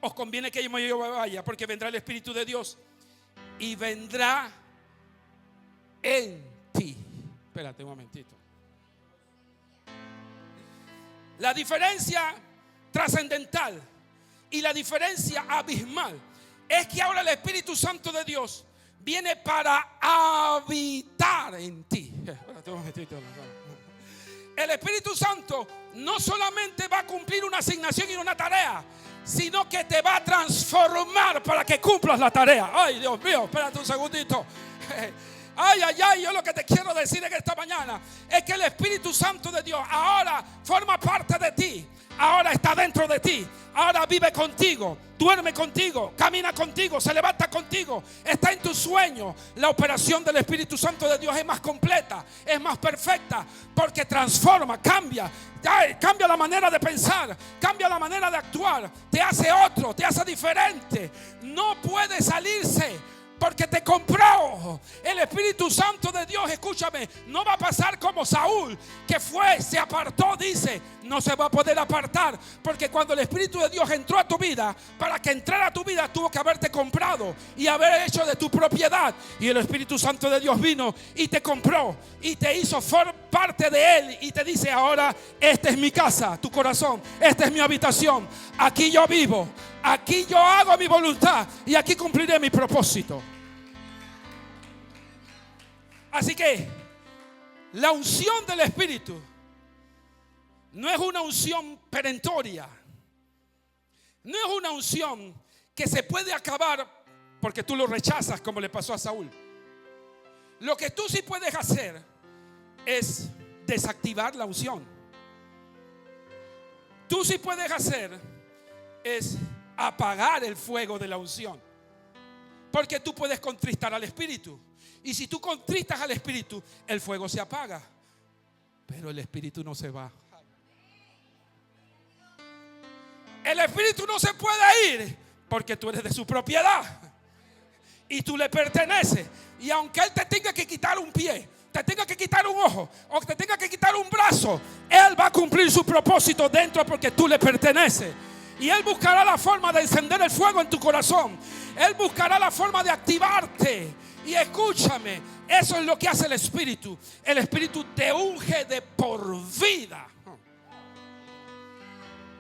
os conviene que yo me vaya, porque vendrá el Espíritu de Dios y vendrá en ti. Espérate un momentito. La diferencia trascendental y la diferencia abismal es que ahora el Espíritu Santo de Dios viene para habitar en ti. El Espíritu Santo no solamente va a cumplir una asignación y una tarea, sino que te va a transformar para que cumplas la tarea. Ay, Dios mío, espérate un segundito. Ay, ay, ay, yo lo que te quiero decir en esta mañana es que el Espíritu Santo de Dios ahora forma parte de ti. Ahora está dentro de ti. Ahora vive contigo, duerme contigo, camina contigo, se levanta contigo, está en tu sueño. La operación del Espíritu Santo de Dios es más completa, es más perfecta, porque transforma, cambia la manera de pensar, cambia la manera de actuar, te hace otro, te hace diferente. No puede salirse, porque te compró. El Espíritu Santo de Dios, escúchame, no va a pasar como Saúl, que se apartó, dice, no se va a poder apartar, porque cuando el Espíritu de Dios entró a tu vida, para que entrara a tu vida tuvo que haberte comprado y haber hecho de tu propiedad. Y el Espíritu Santo de Dios vino y te compró y te hizo parte de Él, y te dice: ahora esta es mi casa, tu corazón, esta es mi habitación, aquí yo vivo, aquí yo hago mi voluntad y aquí cumpliré mi propósito. Así que la unción del Espíritu no es una unción perentoria, no es una unción que se puede acabar porque tú lo rechazas, como le pasó a Saúl. Lo que tú sí puedes hacer es desactivar la unción. Tú sí puedes hacer es apagar el fuego de la unción, porque tú puedes contristar al Espíritu, y si tú contristas al Espíritu, el fuego se apaga, pero el Espíritu no se va. El Espíritu no se puede ir porque tú eres de su propiedad y tú le perteneces. Y aunque Él te tenga que quitar un pie, te tenga que quitar un ojo o te tenga que quitar un brazo, Él va a cumplir su propósito dentro, porque tú le perteneces. Y Él buscará la forma de encender el fuego en tu corazón. Él buscará la forma de activarte. Y escúchame, eso es lo que hace el Espíritu. El Espíritu te unge de por vida.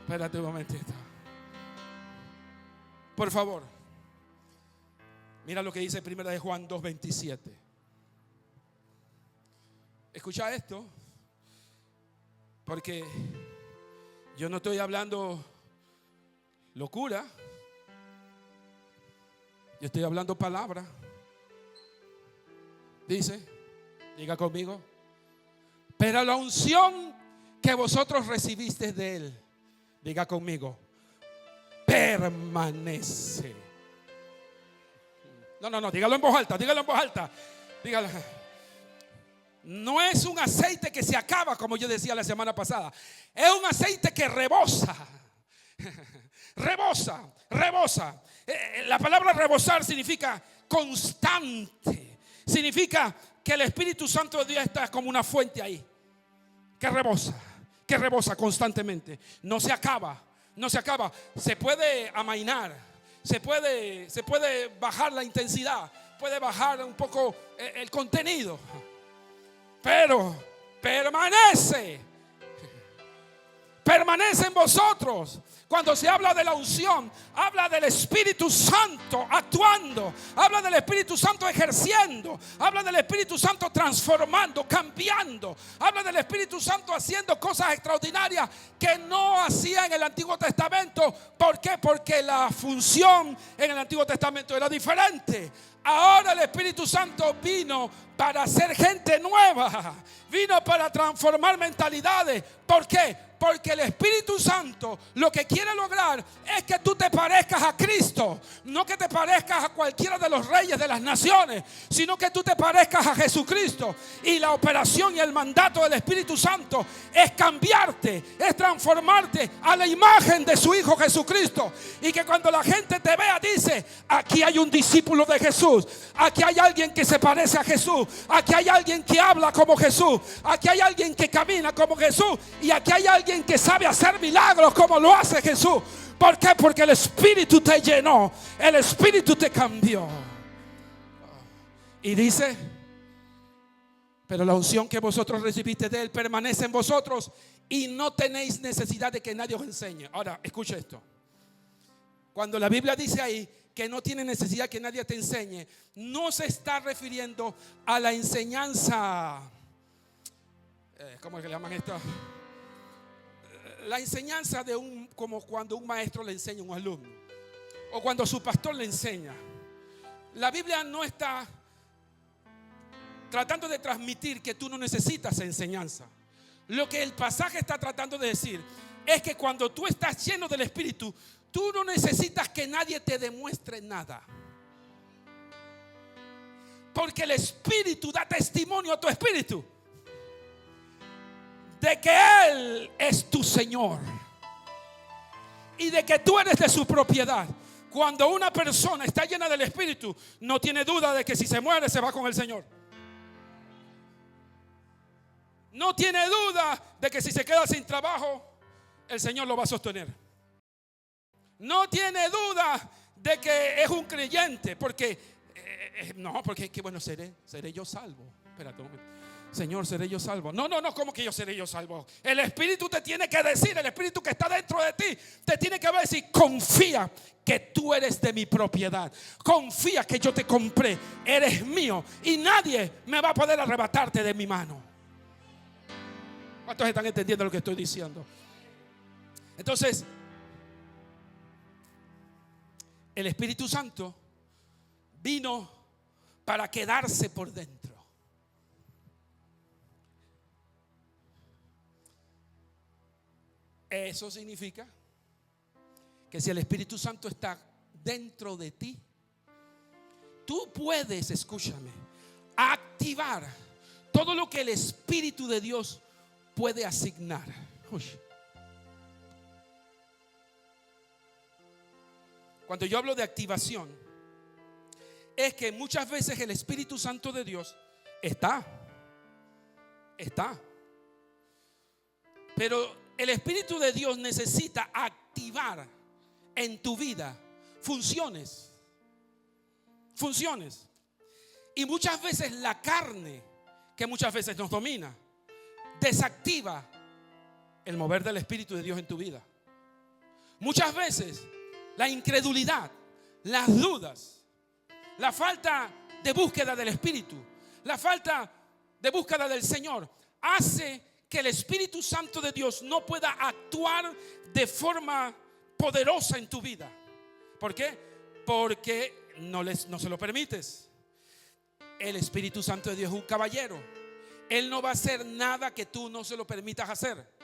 Espérate un momentito. Por favor, mira lo que dice 1 Juan 2:27. Escucha esto, porque yo no estoy hablando locura, yo estoy hablando palabra. Dice, diga conmigo: pero la unción que vosotros recibisteis de Él, diga conmigo, permanece. No, dígalo en voz alta, dígalo en voz alta. Dígalo. No es un aceite que se acaba, como yo decía la semana pasada. Es un aceite que rebosa. Rebosa, rebosa. La palabra rebosar significa constante. Significa que el Espíritu Santo de Dios está como una fuente ahí, que rebosa constantemente. No se acaba, no se acaba. Se puede amainar, se puede bajar la intensidad, puede bajar un poco el contenido, pero permanece en vosotros. Cuando se habla de la unción, habla del Espíritu Santo actuando, habla del Espíritu Santo ejerciendo, habla del Espíritu Santo transformando, cambiando, habla del Espíritu Santo haciendo cosas extraordinarias que no hacía en el Antiguo Testamento. ¿Por qué? Porque la función en el Antiguo Testamento era diferente. Ahora el Espíritu Santo vino para hacer gente nueva, vino para transformar mentalidades. ¿Por qué? Porque el Espíritu Santo lo que quiere lograr es que tú te parezcas a Cristo. No que te parezcas a cualquiera de los reyes de las naciones, sino que tú te parezcas a Jesucristo. Y la operación y el mandato del Espíritu Santo es cambiarte, es transformarte a la imagen de su Hijo Jesucristo. Y que cuando la gente te vea dice: aquí hay un discípulo de Jesús, aquí hay alguien que se parece a Jesús, aquí hay alguien que habla como Jesús, aquí hay alguien que camina como Jesús, y aquí hay alguien que sabe hacer milagros como lo hace Jesús. ¿Por qué? Porque el Espíritu te llenó, el Espíritu te cambió. Y dice: pero la unción que vosotros recibiste de Él permanece en vosotros y no tenéis necesidad de que nadie os enseñe. Ahora, escucha esto. Cuando la Biblia dice ahí que no tiene necesidad que nadie te enseñe, no se está refiriendo a la enseñanza, ¿cómo es que le llaman esto? La enseñanza de como cuando un maestro le enseña a un alumno, o cuando su pastor le enseña. La Biblia no está tratando de transmitir que tú no necesitas enseñanza. Lo que el pasaje está tratando de decir es que cuando tú estás lleno del Espíritu, tú no necesitas que nadie te demuestre nada, porque el Espíritu da testimonio a tu espíritu de que Él es tu Señor y de que tú eres de su propiedad. Cuando una persona está llena del Espíritu, no tiene duda de que si se muere se va con el Señor. No tiene duda de que si se queda sin trabajo, el Señor lo va a sostener. No tiene duda de que es un creyente, porque que bueno, seré yo salvo. Espérate un momento. Señor, ¿seré yo salvo? No, ¿cómo que yo seré yo salvo? El Espíritu te tiene que decir, el Espíritu que está dentro de ti te tiene que decir: confía que tú eres de mi propiedad, confía que yo te compré, eres mío y nadie me va a poder arrebatarte de mi mano. ¿Cuántos están entendiendo lo que estoy diciendo? Entonces, el Espíritu Santo vino para quedarse por dentro. Eso significa que si el Espíritu Santo está dentro de ti, tú puedes, escúchame, activar todo lo que el Espíritu de Dios puede asignar. Uy. Cuando yo hablo de activación, es que muchas veces el Espíritu Santo de Dios está. Pero el Espíritu de Dios necesita activar en tu vida funciones. Y muchas veces la carne, que muchas veces nos domina, desactiva el mover del Espíritu de Dios en tu vida. Muchas veces la incredulidad, las dudas, la falta de búsqueda del Espíritu, la falta de búsqueda del Señor hace que el Espíritu Santo de Dios no pueda actuar de forma poderosa en tu vida. ¿Por qué? Porque no se lo permites. El Espíritu Santo de Dios es un caballero. Él no va a hacer nada que tú no se lo permitas hacer.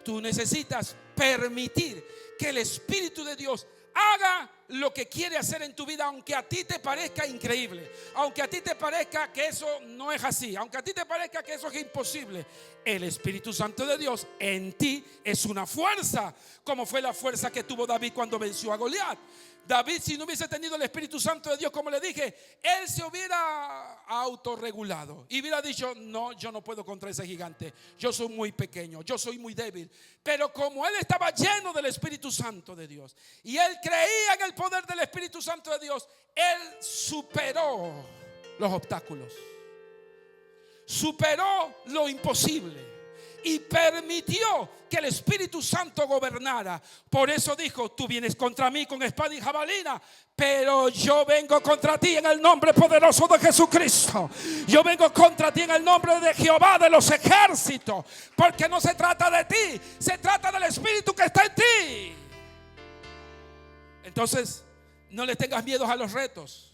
Tú necesitas permitir que el Espíritu de Dios haga lo que quiere hacer en tu vida, aunque a ti te parezca increíble, aunque a ti te parezca que eso no es así, aunque a ti te parezca que eso es imposible. El Espíritu Santo de Dios en ti es una fuerza, como fue la fuerza que tuvo David cuando venció a Goliat. David, si no hubiese tenido el Espíritu Santo de Dios, como le dije, él se hubiera autorregulado y hubiera dicho: no, yo no puedo contra ese gigante, yo soy muy pequeño, yo soy muy débil. Pero como él estaba lleno del Espíritu Santo de Dios y él creía en el poder del Espíritu Santo de Dios, él superó los obstáculos, superó lo imposible y permitió que el Espíritu Santo gobernara. Por eso dijo: tú vienes contra mí con espada y jabalina, pero yo vengo contra ti en el nombre poderoso de Jesucristo. Yo vengo contra ti en el nombre de Jehová de los ejércitos. Porque no se trata de ti, se trata del Espíritu que está en ti. Entonces, no le tengas miedo a los retos,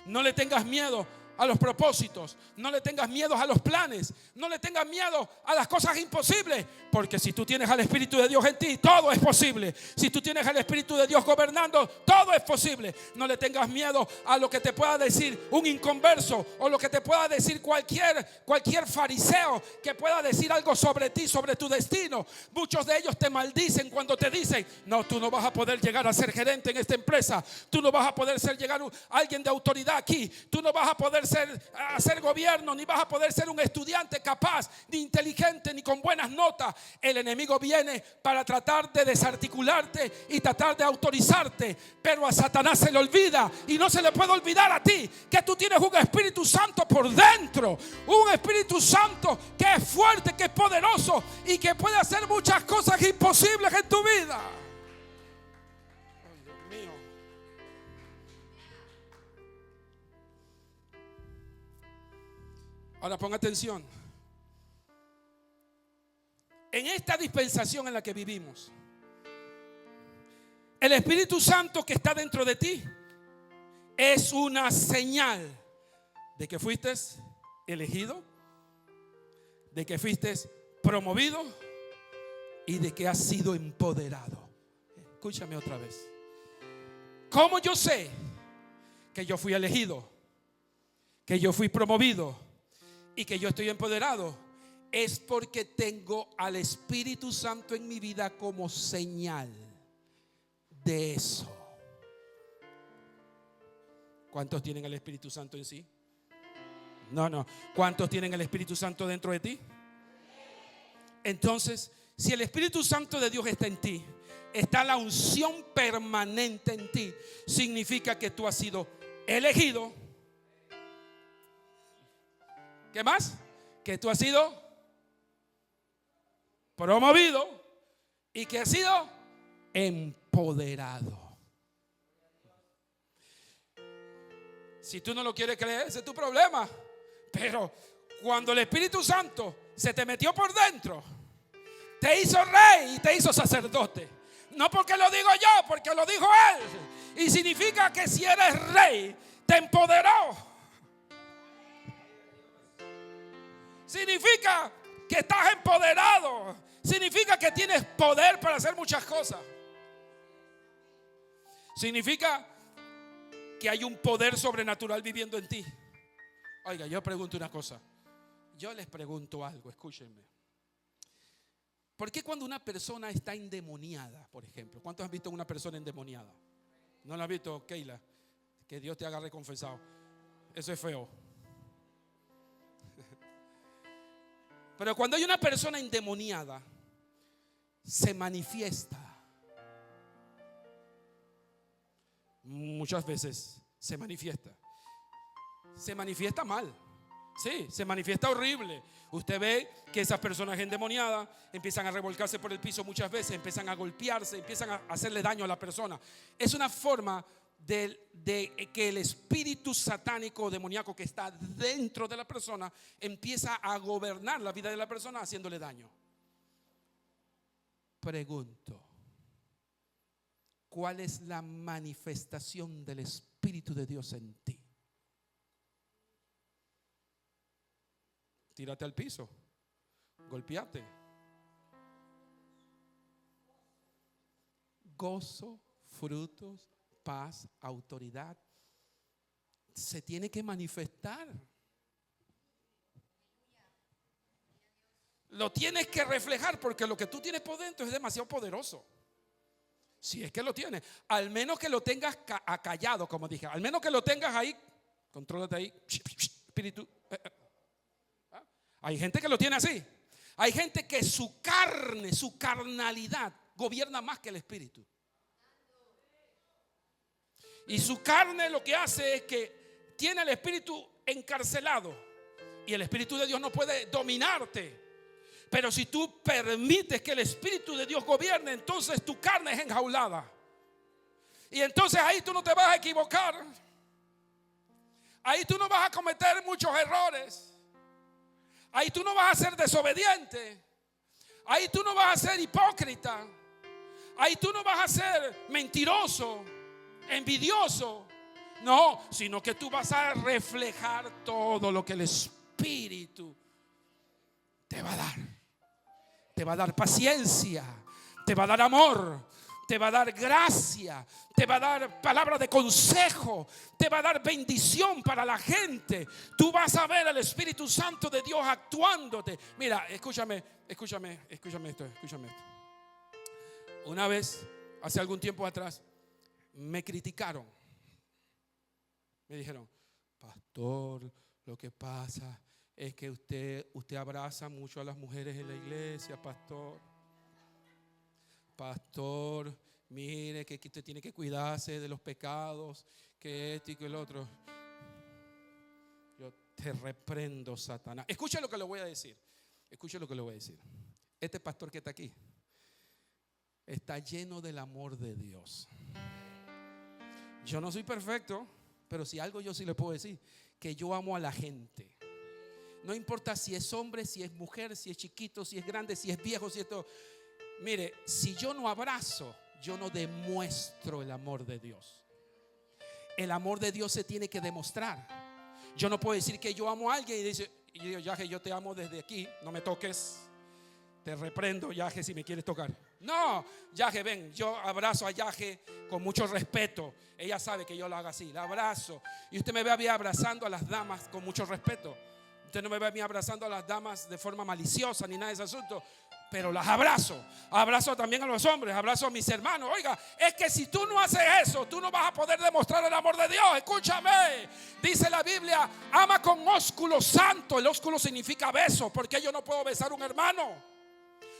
no le tengas miedo a los propósitos, no le tengas miedo a los planes, no le tengas miedo a las cosas imposibles, porque si tú tienes al Espíritu de Dios en ti, todo es posible. Si tú tienes al Espíritu de Dios gobernando, todo es posible. No le tengas miedo a lo que te pueda decir un inconverso, o lo que te pueda decir cualquier fariseo que pueda decir algo sobre ti, sobre tu destino. Muchos de ellos te maldicen cuando te dicen: no, tú no vas a poder llegar a ser gerente en esta empresa, tú no vas a poder llegar a alguien de autoridad aquí, tú no vas a poder hacer gobierno, ni vas a poder ser un estudiante capaz, ni inteligente, ni con buenas notas. El enemigo viene para tratar de desarticularte y tratar de autorizarte, pero a Satanás se le olvida, y no se le puede olvidar a ti, que tú tienes un Espíritu Santo por dentro, un Espíritu Santo que es fuerte, que es poderoso y que puede hacer muchas cosas imposibles en tu vida. Ay, Dios mío. Ahora ponga atención. En esta dispensación en la que vivimos, el Espíritu Santo que está dentro de ti es una señal de que fuiste elegido, de que fuiste promovido y de que has sido empoderado. Escúchame otra vez. ¿Cómo yo sé que yo fui elegido, que yo fui promovido y que yo estoy empoderado? Es porque tengo al Espíritu Santo en mi vida como señal de eso. ¿Cuántos tienen el Espíritu Santo en sí? No. ¿Cuántos tienen el Espíritu Santo dentro de ti? Entonces, si el Espíritu Santo de Dios está en ti, está la unción permanente en ti, significa que tú has sido elegido. ¿Qué más? Que tú has sido promovido y que has sido empoderado. Si tú no lo quieres creer, ese es tu problema. Pero cuando el Espíritu Santo se te metió por dentro, te hizo rey y te hizo sacerdote. No porque lo digo yo, porque lo dijo Él. Y significa que si eres rey, te empoderó. Significa que estás empoderado. Significa que tienes poder para hacer muchas cosas. Significa que hay un poder sobrenatural viviendo en ti. Oiga, yo pregunto una cosa. Yo les pregunto algo, escúchenme. ¿Por qué cuando una persona está endemoniada, por ejemplo? ¿Cuántos han visto una persona endemoniada? ¿No la has visto, Keila? Que Dios te haga reconfesado. Eso es feo. Pero cuando hay una persona endemoniada, se manifiesta. Muchas veces se manifiesta. Se manifiesta mal. Sí, se manifiesta horrible. Usted ve que esas personas endemoniadas empiezan a revolcarse por el piso muchas veces, empiezan a golpearse, empiezan a hacerle daño a la persona. Es una forma de que el espíritu satánico o demoníaco que está dentro de la persona empieza a gobernar la vida de la persona haciéndole daño. Pregunto, ¿cuál es la manifestación del Espíritu de Dios en ti? Tírate al piso, golpeate. Gozo, frutos, paz, autoridad, se tiene que manifestar. Lo tienes que reflejar, porque lo que tú tienes por dentro es demasiado poderoso. Si es que lo tienes, al menos que lo tengas acallado, como dije, al menos que lo tengas ahí, contrólate ahí, espíritu. Hay gente que lo tiene así. Hay gente que su carne, su carnalidad gobierna más que el espíritu. Y su carne lo que hace es que tiene el espíritu encarcelado, y el espíritu de Dios no puede dominarte. Pero si tú permites que el espíritu de Dios gobierne, entonces tu carne es enjaulada. Y entonces ahí tú no te vas a equivocar. Ahí tú no vas a cometer muchos errores. Ahí tú no vas a ser desobediente. Ahí tú no vas a ser hipócrita. Ahí tú no vas a ser mentiroso, envidioso. No, sino que tú vas a reflejar todo lo que el espíritu te va a dar. Te va a dar paciencia, te va a dar amor, te va a dar gracia, te va a dar palabra de consejo, te va a dar bendición para la gente. Tú vas a ver al Espíritu Santo de Dios actuándote. Mira, escúchame esto. Una vez, hace algún tiempo atrás, me criticaron. Me dijeron: pastor, lo que pasa es que usted abraza mucho a las mujeres en la iglesia, pastor. Pastor, mire que usted tiene que cuidarse de los pecados, que esto y que el otro. Yo te reprendo, Satanás. Escucha lo que le voy a decir. Este pastor que está aquí está lleno del amor de Dios. Yo no soy perfecto, pero si algo yo sí le puedo decir, que yo amo a la gente. No importa si es hombre, si es mujer, si es chiquito, si es grande, si es viejo, si es todo. Mire, si yo no abrazo, yo no demuestro el amor de Dios. El amor de Dios se tiene que demostrar. Yo no puedo decir que yo amo a alguien y digo: Yaje, yo te amo desde aquí, no me toques. Te reprendo, Yaje, si me quieres tocar. No, Yaje, ven, yo abrazo a Yaje con mucho respeto. Ella sabe que yo lo hago así, la abrazo. Y usted me ve a mí abrazando a las damas con mucho respeto. Usted no me ve a mí abrazando a las damas de forma maliciosa ni nada de ese asunto, pero las abrazo. Abrazo también a los hombres, abrazo a mis hermanos. Oiga, es que si tú no haces eso, tú no vas a poder demostrar el amor de Dios. Escúchame, dice la Biblia: ama con ósculo santo. El ósculo significa beso. ¿Por qué yo no puedo besar a un hermano?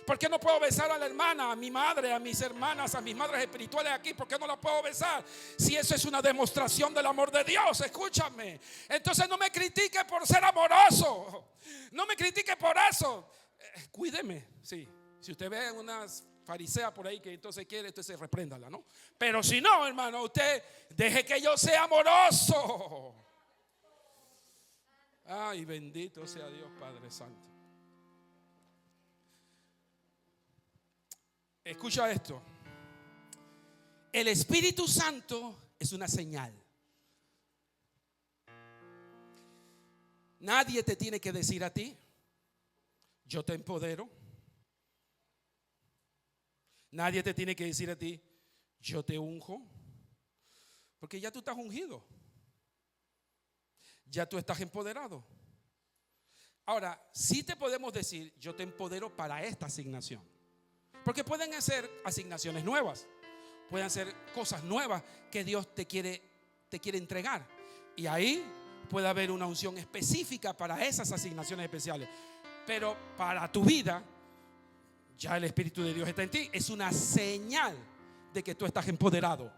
¿Por qué no puedo besar a la hermana, a mi madre, a mis hermanas, a mis madres espirituales aquí? ¿Por qué no la puedo besar? Si eso es una demostración del amor de Dios, escúchame. Entonces no me critique por ser amoroso. No me critique por eso. Cuídeme, sí. Si usted ve unas fariseas por ahí que entonces quiere, entonces repréndala, ¿no? Pero si no, hermano, usted deje que yo sea amoroso. Ay, bendito sea Dios Padre Santo. Escucha esto. El Espíritu Santo es una señal. Nadie te tiene que decir a ti: yo te empodero. Nadie te tiene que decir a ti: yo te unjo. Porque ya tú estás ungido. Ya tú estás empoderado. Ahora, sí te podemos decir: yo te empodero para esta asignación. Porque pueden hacer asignaciones nuevas, pueden hacer cosas nuevas que Dios te quiere entregar. Y ahí puede haber una unción específica para esas asignaciones especiales. Pero para tu vida, ya el Espíritu de Dios está en ti. Es una señal de que tú estás empoderado,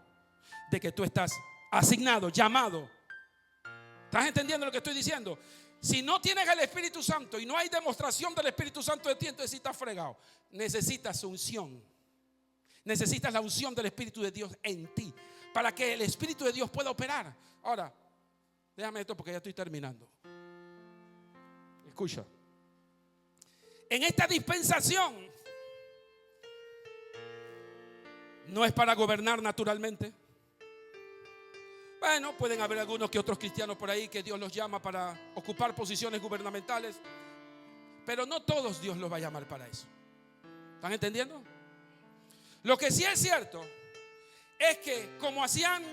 de que tú estás asignado, llamado. ¿Estás entendiendo lo que estoy diciendo? Si no tienes el Espíritu Santo y no hay demostración del Espíritu Santo de ti, entonces sí estás fregado. Necesitas unción. Necesitas la unción del Espíritu de Dios en ti, para que el Espíritu de Dios pueda operar. Ahora, déjame esto porque ya estoy terminando. Escucha. En esta dispensación no es para gobernar naturalmente. Bueno, pueden haber algunos que otros cristianos por ahí que Dios los llama para ocupar posiciones gubernamentales, pero no todos Dios los va a llamar para eso. ¿Están entendiendo? Lo que sí es cierto, es que como hacían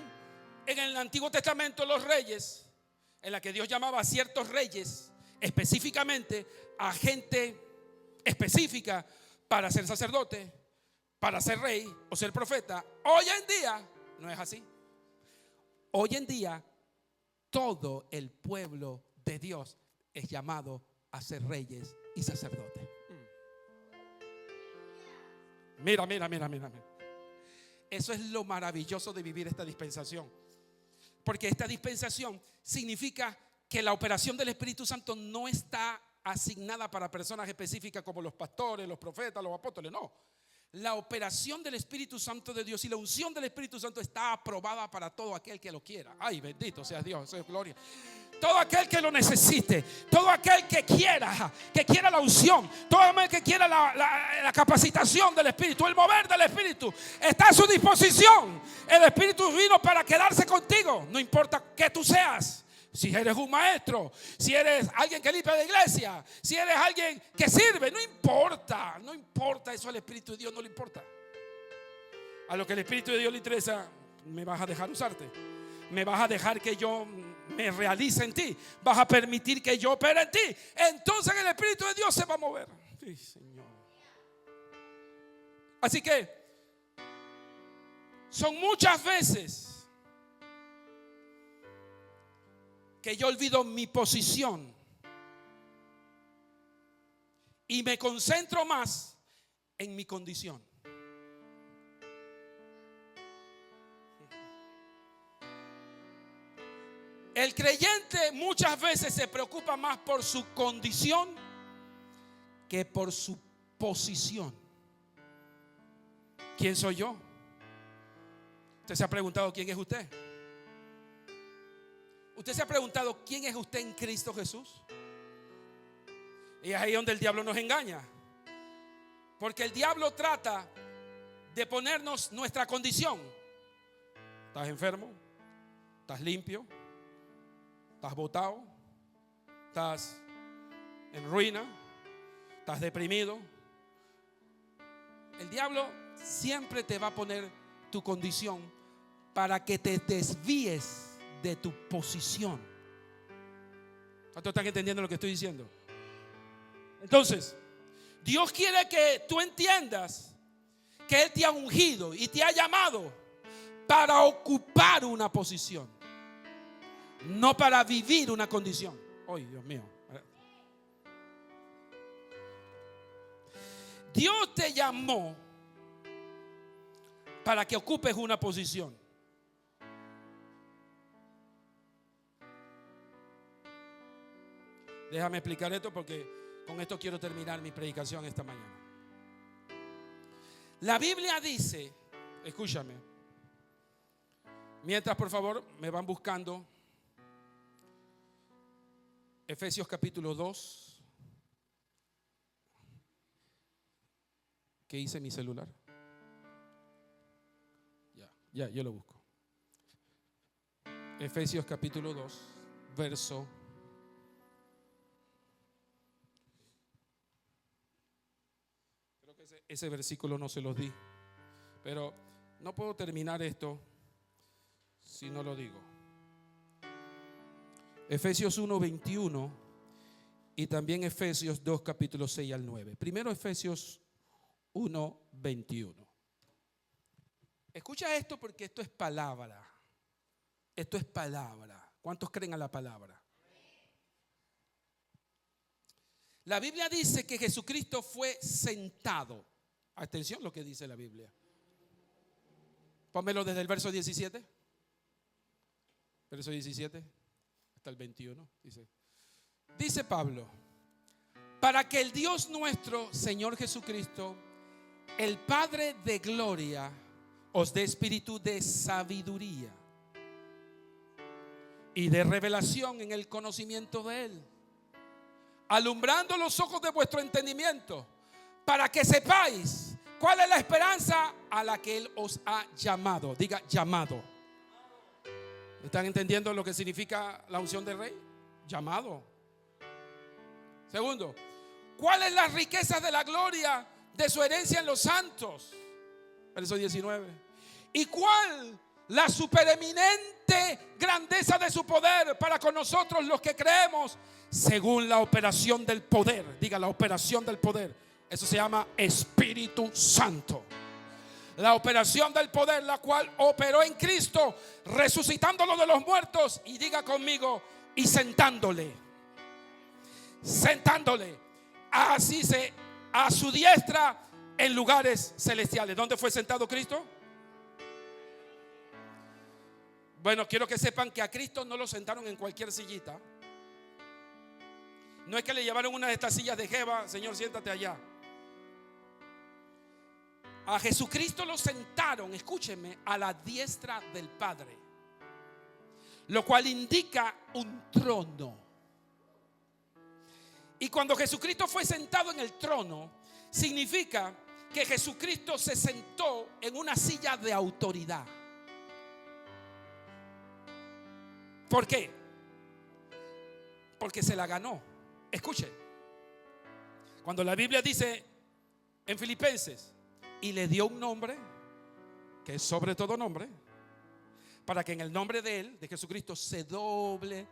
en el Antiguo Testamento los reyes, en la que Dios llamaba a ciertos reyes específicamente, a gente específica para ser sacerdote, para ser rey o ser profeta, hoy en día no es así. Hoy en día todo el pueblo de Dios es llamado a ser reyes y sacerdotes. Mira. Eso es lo maravilloso de vivir esta dispensación. Porque esta dispensación significa que la operación del Espíritu Santo no está asignada para personas específicas como los pastores, los profetas, los apóstoles. No. La operación del Espíritu Santo de Dios y la unción del Espíritu Santo está aprobada para todo aquel que lo quiera. Ay, bendito sea Dios, eso es gloria. Todo aquel que lo necesite, todo aquel que quiera la unción, todo aquel que quiera la capacitación del Espíritu, el mover del Espíritu, está a su disposición. El Espíritu vino para quedarse contigo, no importa que tú seas. Si eres un maestro, si eres alguien que limpia la iglesia, si eres alguien que sirve, no importa eso al Espíritu de Dios, no le importa. A lo que el Espíritu de Dios le interesa, me vas a dejar usarte, me vas a dejar que yo me realice en ti, vas a permitir que yo opere en ti, entonces el Espíritu de Dios se va a mover. Sí, Señor. Así que son muchas veces que yo olvido mi posición y me concentro más en mi condición. El creyente muchas veces se preocupa más por su condición que por su posición. ¿Quién soy yo? ¿Usted se ha preguntado quién es usted? ¿Usted se ha preguntado quién es usted en Cristo Jesús? Y es ahí donde el diablo nos engaña. Porque el diablo trata de ponernos nuestra condición. ¿Estás enfermo? ¿Estás limpio? ¿Estás botado? ¿Estás en ruina? ¿Estás deprimido? El diablo siempre te va a poner tu condición para que te desvíes de tu posición. ¿Cuántos están entendiendo lo que estoy diciendo? Entonces, Dios quiere que tú entiendas que Él te ha ungido y te ha llamado para ocupar una posición, no para vivir una condición. Ay, Dios mío. Dios te llamó para que ocupes una posición. Déjame explicar esto porque con esto quiero terminar mi predicación esta mañana. La Biblia dice, escúchame, mientras por favor me van buscando Efesios capítulo 2. ¿Qué hice en mi celular? Ya, yo lo busco. Efesios capítulo 2, verso. Creo que ese versículo no se los di, pero no puedo terminar esto si no lo digo. Efesios 1, 21 y también Efesios 2, capítulo 6 al 9. Primero Efesios 1, 21. Escucha esto porque esto es palabra. Esto es palabra. ¿Cuántos creen a la palabra? La Biblia dice que Jesucristo fue sentado. Atención lo que dice la Biblia. Pónmelo desde el verso 17. Verso 17 hasta el 21. Dice Pablo: para que el Dios nuestro, Señor Jesucristo, el Padre de gloria, os dé espíritu de sabiduría y de revelación en el conocimiento de Él, alumbrando los ojos de vuestro entendimiento, para que sepáis cuál es la esperanza a la que Él os ha llamado. Diga, llamado. ¿Están entendiendo lo que significa la unción del rey? Llamado. Segundo, ¿cuál es la riqueza de la gloria de su herencia en los santos? Verso 19. ¿Y cuál? La supereminente grandeza de su poder para con nosotros los que creemos, según la operación del poder. Diga, la operación del poder. Eso se llama Espíritu Santo. La operación del poder, la cual operó en Cristo, resucitándolo de los muertos. Y diga conmigo, y sentándole así a su diestra en lugares celestiales. ¿Dónde fue sentado Cristo? Bueno, quiero que sepan que a Cristo no lo sentaron en cualquier sillita. No es que le llevaron una de estas sillas de Jeva, Señor, siéntate allá. A Jesucristo lo sentaron, escúcheme, a la diestra del Padre, lo cual indica un trono. Y cuando Jesucristo fue sentado en el trono, significa que Jesucristo se sentó en una silla de autoridad. ¿Por qué? Porque se la ganó. Escuchen, cuando la Biblia dice en Filipenses, y le dio un nombre que es sobre todo nombre, para que en el nombre de Él, de Jesucristo, se doble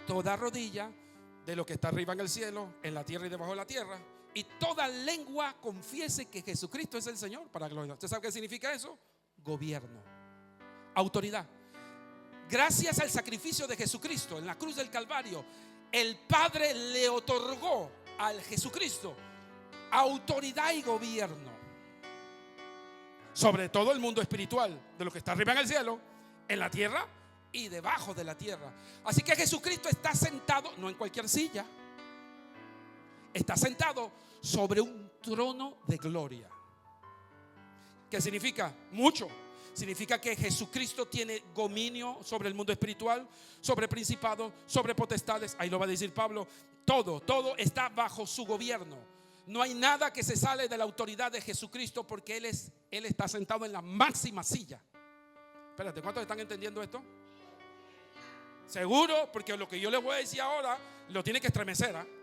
toda rodilla de lo que está arriba en el cielo, en la tierra y debajo de la tierra, y toda lengua confiese que Jesucristo es el Señor, para gloria. ¿Usted sabe qué significa eso? Gobierno, autoridad. Gracias al sacrificio de Jesucristo en la cruz del Calvario, el Padre le otorgó al Jesucristo autoridad y gobierno sobre todo el mundo espiritual, de lo que está arriba en el cielo, en la tierra y debajo de la tierra. Así que Jesucristo está sentado, no en cualquier silla, está sentado sobre un trono de gloria. ¿Qué significa? Mucho. Significa que Jesucristo tiene dominio sobre el mundo espiritual, sobre principados, sobre potestades. Ahí lo va a decir Pablo. Todo está bajo su gobierno. No hay nada que se sale de la autoridad de Jesucristo, porque Él está sentado en la máxima silla. Espérate, ¿cuántos están entendiendo esto? Seguro, porque lo que yo les voy a decir ahora lo tiene que estremecer, ¿eh?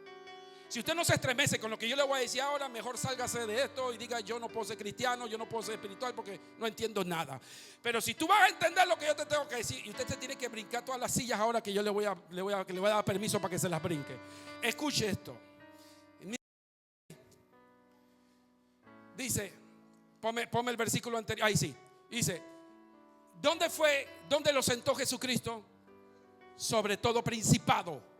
Si usted no se estremece con lo que yo le voy a decir ahora, mejor sálgase de esto y diga: yo no puedo ser cristiano, yo no puedo ser espiritual, porque no entiendo nada. Pero si tú vas a entender lo que yo te tengo que decir, y usted se tiene que brincar todas las sillas ahora que yo le voy a dar permiso para que se las brinque. Escuche esto. Dice, ponme el versículo anterior. Ahí sí. Dice, ¿dónde lo sentó Jesucristo? Sobre todo principado.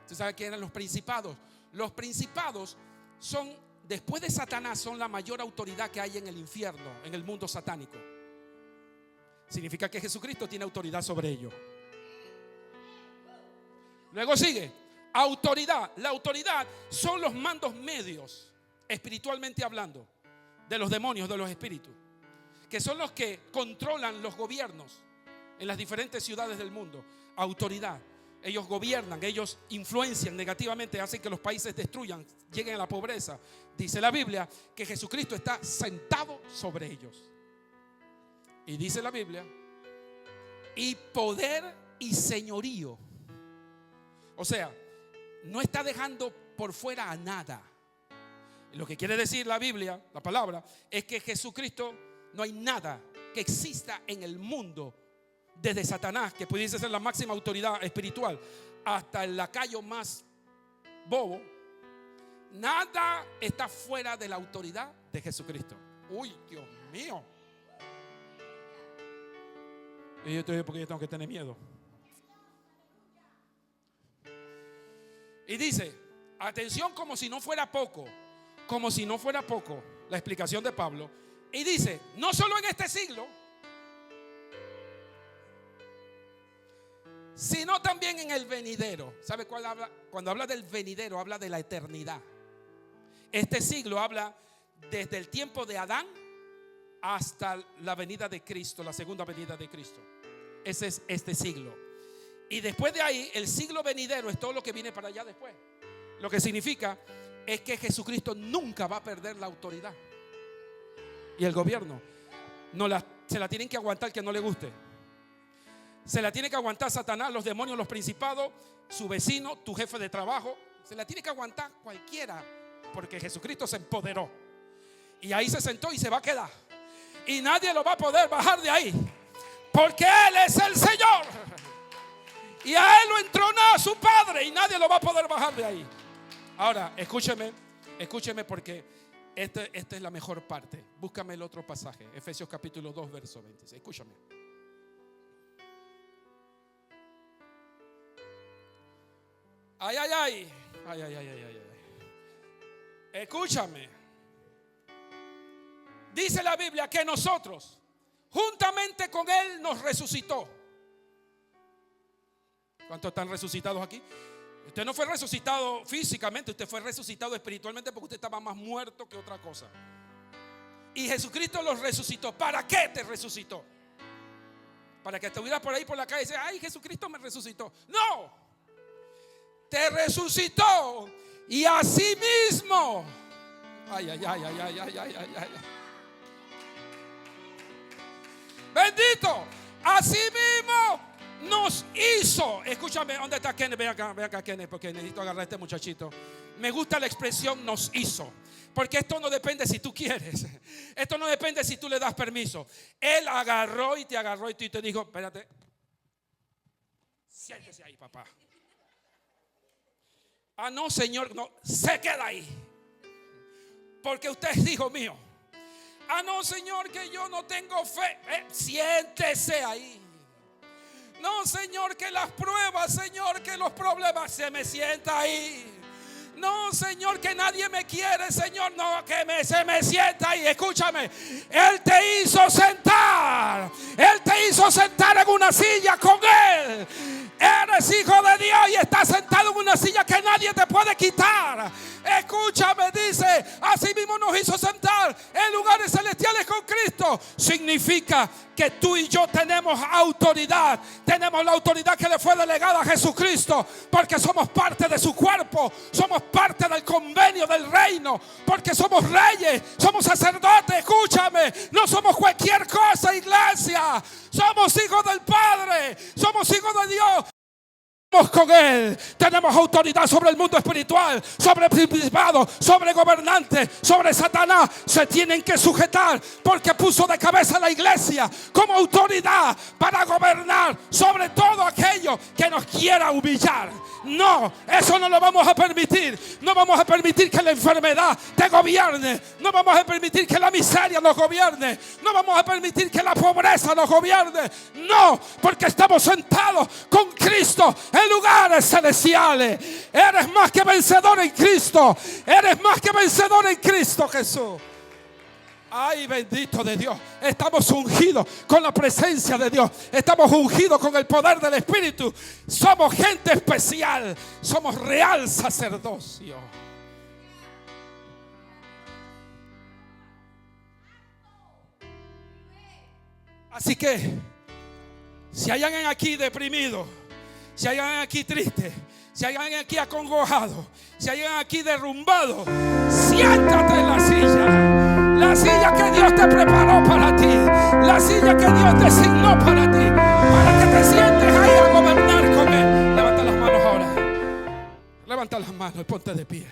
¿Usted sabe quién eran los principados? Los principados son, después de Satanás, son la mayor autoridad que hay en el infierno, en el mundo satánico. Significa que Jesucristo tiene autoridad sobre ellos. Luego sigue, autoridad. La autoridad son los mandos medios, espiritualmente hablando, de los demonios, de los espíritus, que son los que controlan los gobiernos en las diferentes ciudades del mundo. Autoridad. Ellos gobiernan, ellos influencian negativamente, hacen que los países destruyan, lleguen a la pobreza. Dice la Biblia que Jesucristo está sentado sobre ellos. Y dice la Biblia, y poder y señorío. O sea, no está dejando por fuera a nada. Lo que quiere decir la Biblia, la palabra, es que Jesucristo, no hay nada que exista en el mundo, desde Satanás, que pudiese ser la máxima autoridad espiritual, hasta el lacayo más bobo. Nada está fuera de la autoridad de Jesucristo. Uy, Dios mío. Y yo estoy, porque yo tengo que tener miedo. Y dice, atención, como si no fuera poco, la explicación de Pablo. Y dice, no solo en este siglo, sino también en el venidero. ¿Sabe cuál habla? Cuando habla del venidero, habla de la eternidad. Este siglo habla desde el tiempo de Adán hasta la venida de Cristo, la segunda venida de Cristo. Ese es este siglo. Y después de ahí, el siglo venidero es todo lo que viene para allá después. Lo que significa es que Jesucristo nunca va a perder la autoridad. Y el gobierno se la tienen que aguantar que no le guste. Se la tiene que aguantar Satanás, los demonios, los principados, su vecino, tu jefe de trabajo. Se la tiene que aguantar cualquiera, porque Jesucristo se empoderó. Y ahí se sentó y se va a quedar. Y nadie lo va a poder bajar de ahí, porque Él es el Señor. Y a Él lo entronó su Padre, y nadie lo va a poder bajar de ahí. Ahora, escúcheme porque esta es la mejor parte. Búscame el otro pasaje, Efesios capítulo 2, verso 26. Escúchame. Ay. Escúchame. Dice la Biblia que nosotros, juntamente con Él, nos resucitó. ¿Cuántos están resucitados aquí? Usted no fue resucitado físicamente, usted fue resucitado espiritualmente, porque usted estaba más muerto que otra cosa. Y Jesucristo los resucitó. ¿Para qué te resucitó? Para que estuvieras por ahí por la calle y dices: ay, Jesucristo me resucitó. No, te resucitó, y así mismo, ay. Bendito, así mismo nos hizo. Escúchame, ¿dónde está Kenneth? Ven acá Kenneth, porque necesito agarrar a este muchachito. Me gusta la expresión nos hizo, porque esto no depende si tú quieres. Esto no depende si tú le das permiso. Él agarró y te dijo: espérate, siéntese ahí, papá. Ah, no, Señor, no, se queda ahí, porque usted es hijo mío. Ah, no, Señor, que yo no tengo fe. Siéntese ahí. No, Señor, que las pruebas, Señor, que los problemas, se me sienta ahí. No, Señor, que nadie me quiere, Señor, no, se me sienta ahí. Escúchame, Él te hizo sentar. Él te hizo sentar en una silla con Él. Eres hijo de Dios y estás sentado en una silla que nadie te puede quitar. Escúchame, dice: así mismo nos hizo sentar en lugares celestiales con Cristo. Significa que tú y yo tenemos autoridad. Tenemos la autoridad que le fue delegada a Jesucristo, porque somos parte de su cuerpo. Somos parte del convenio del reino, porque somos reyes, somos sacerdotes. Escúchame, no somos cualquier cosa, iglesia. Somos hijos del Padre, somos hijos de Dios. Con Él tenemos autoridad sobre el mundo espiritual, sobre principados, sobre gobernantes, sobre Satanás. Se tienen que sujetar, porque puso de cabeza a la iglesia como autoridad para gobernar sobre todo aquello que nos quiera humillar. No, eso no lo vamos a permitir. No vamos a permitir que la enfermedad te gobierne. No vamos a permitir que la miseria nos gobierne. No vamos a permitir que la pobreza nos gobierne. No, porque estamos sentados con Cristo en lugares celestiales. Eres más que vencedor en Cristo. Eres más que vencedor en Cristo Jesús. Ay, bendito de Dios. Estamos ungidos con la presencia de Dios. Estamos ungidos con el poder del Espíritu. Somos gente especial. Somos real sacerdocio. Así que, si hay alguien aquí deprimido, si hay alguien aquí triste, si hay alguien aquí acongojado, si hay alguien aquí derrumbado, siéntate en la silla. La silla que Dios te preparó para ti. La silla que Dios designó para ti. Para que te sientes ahí a gobernar con Él. Levanta las manos ahora. Levanta las manos y ponte de pie.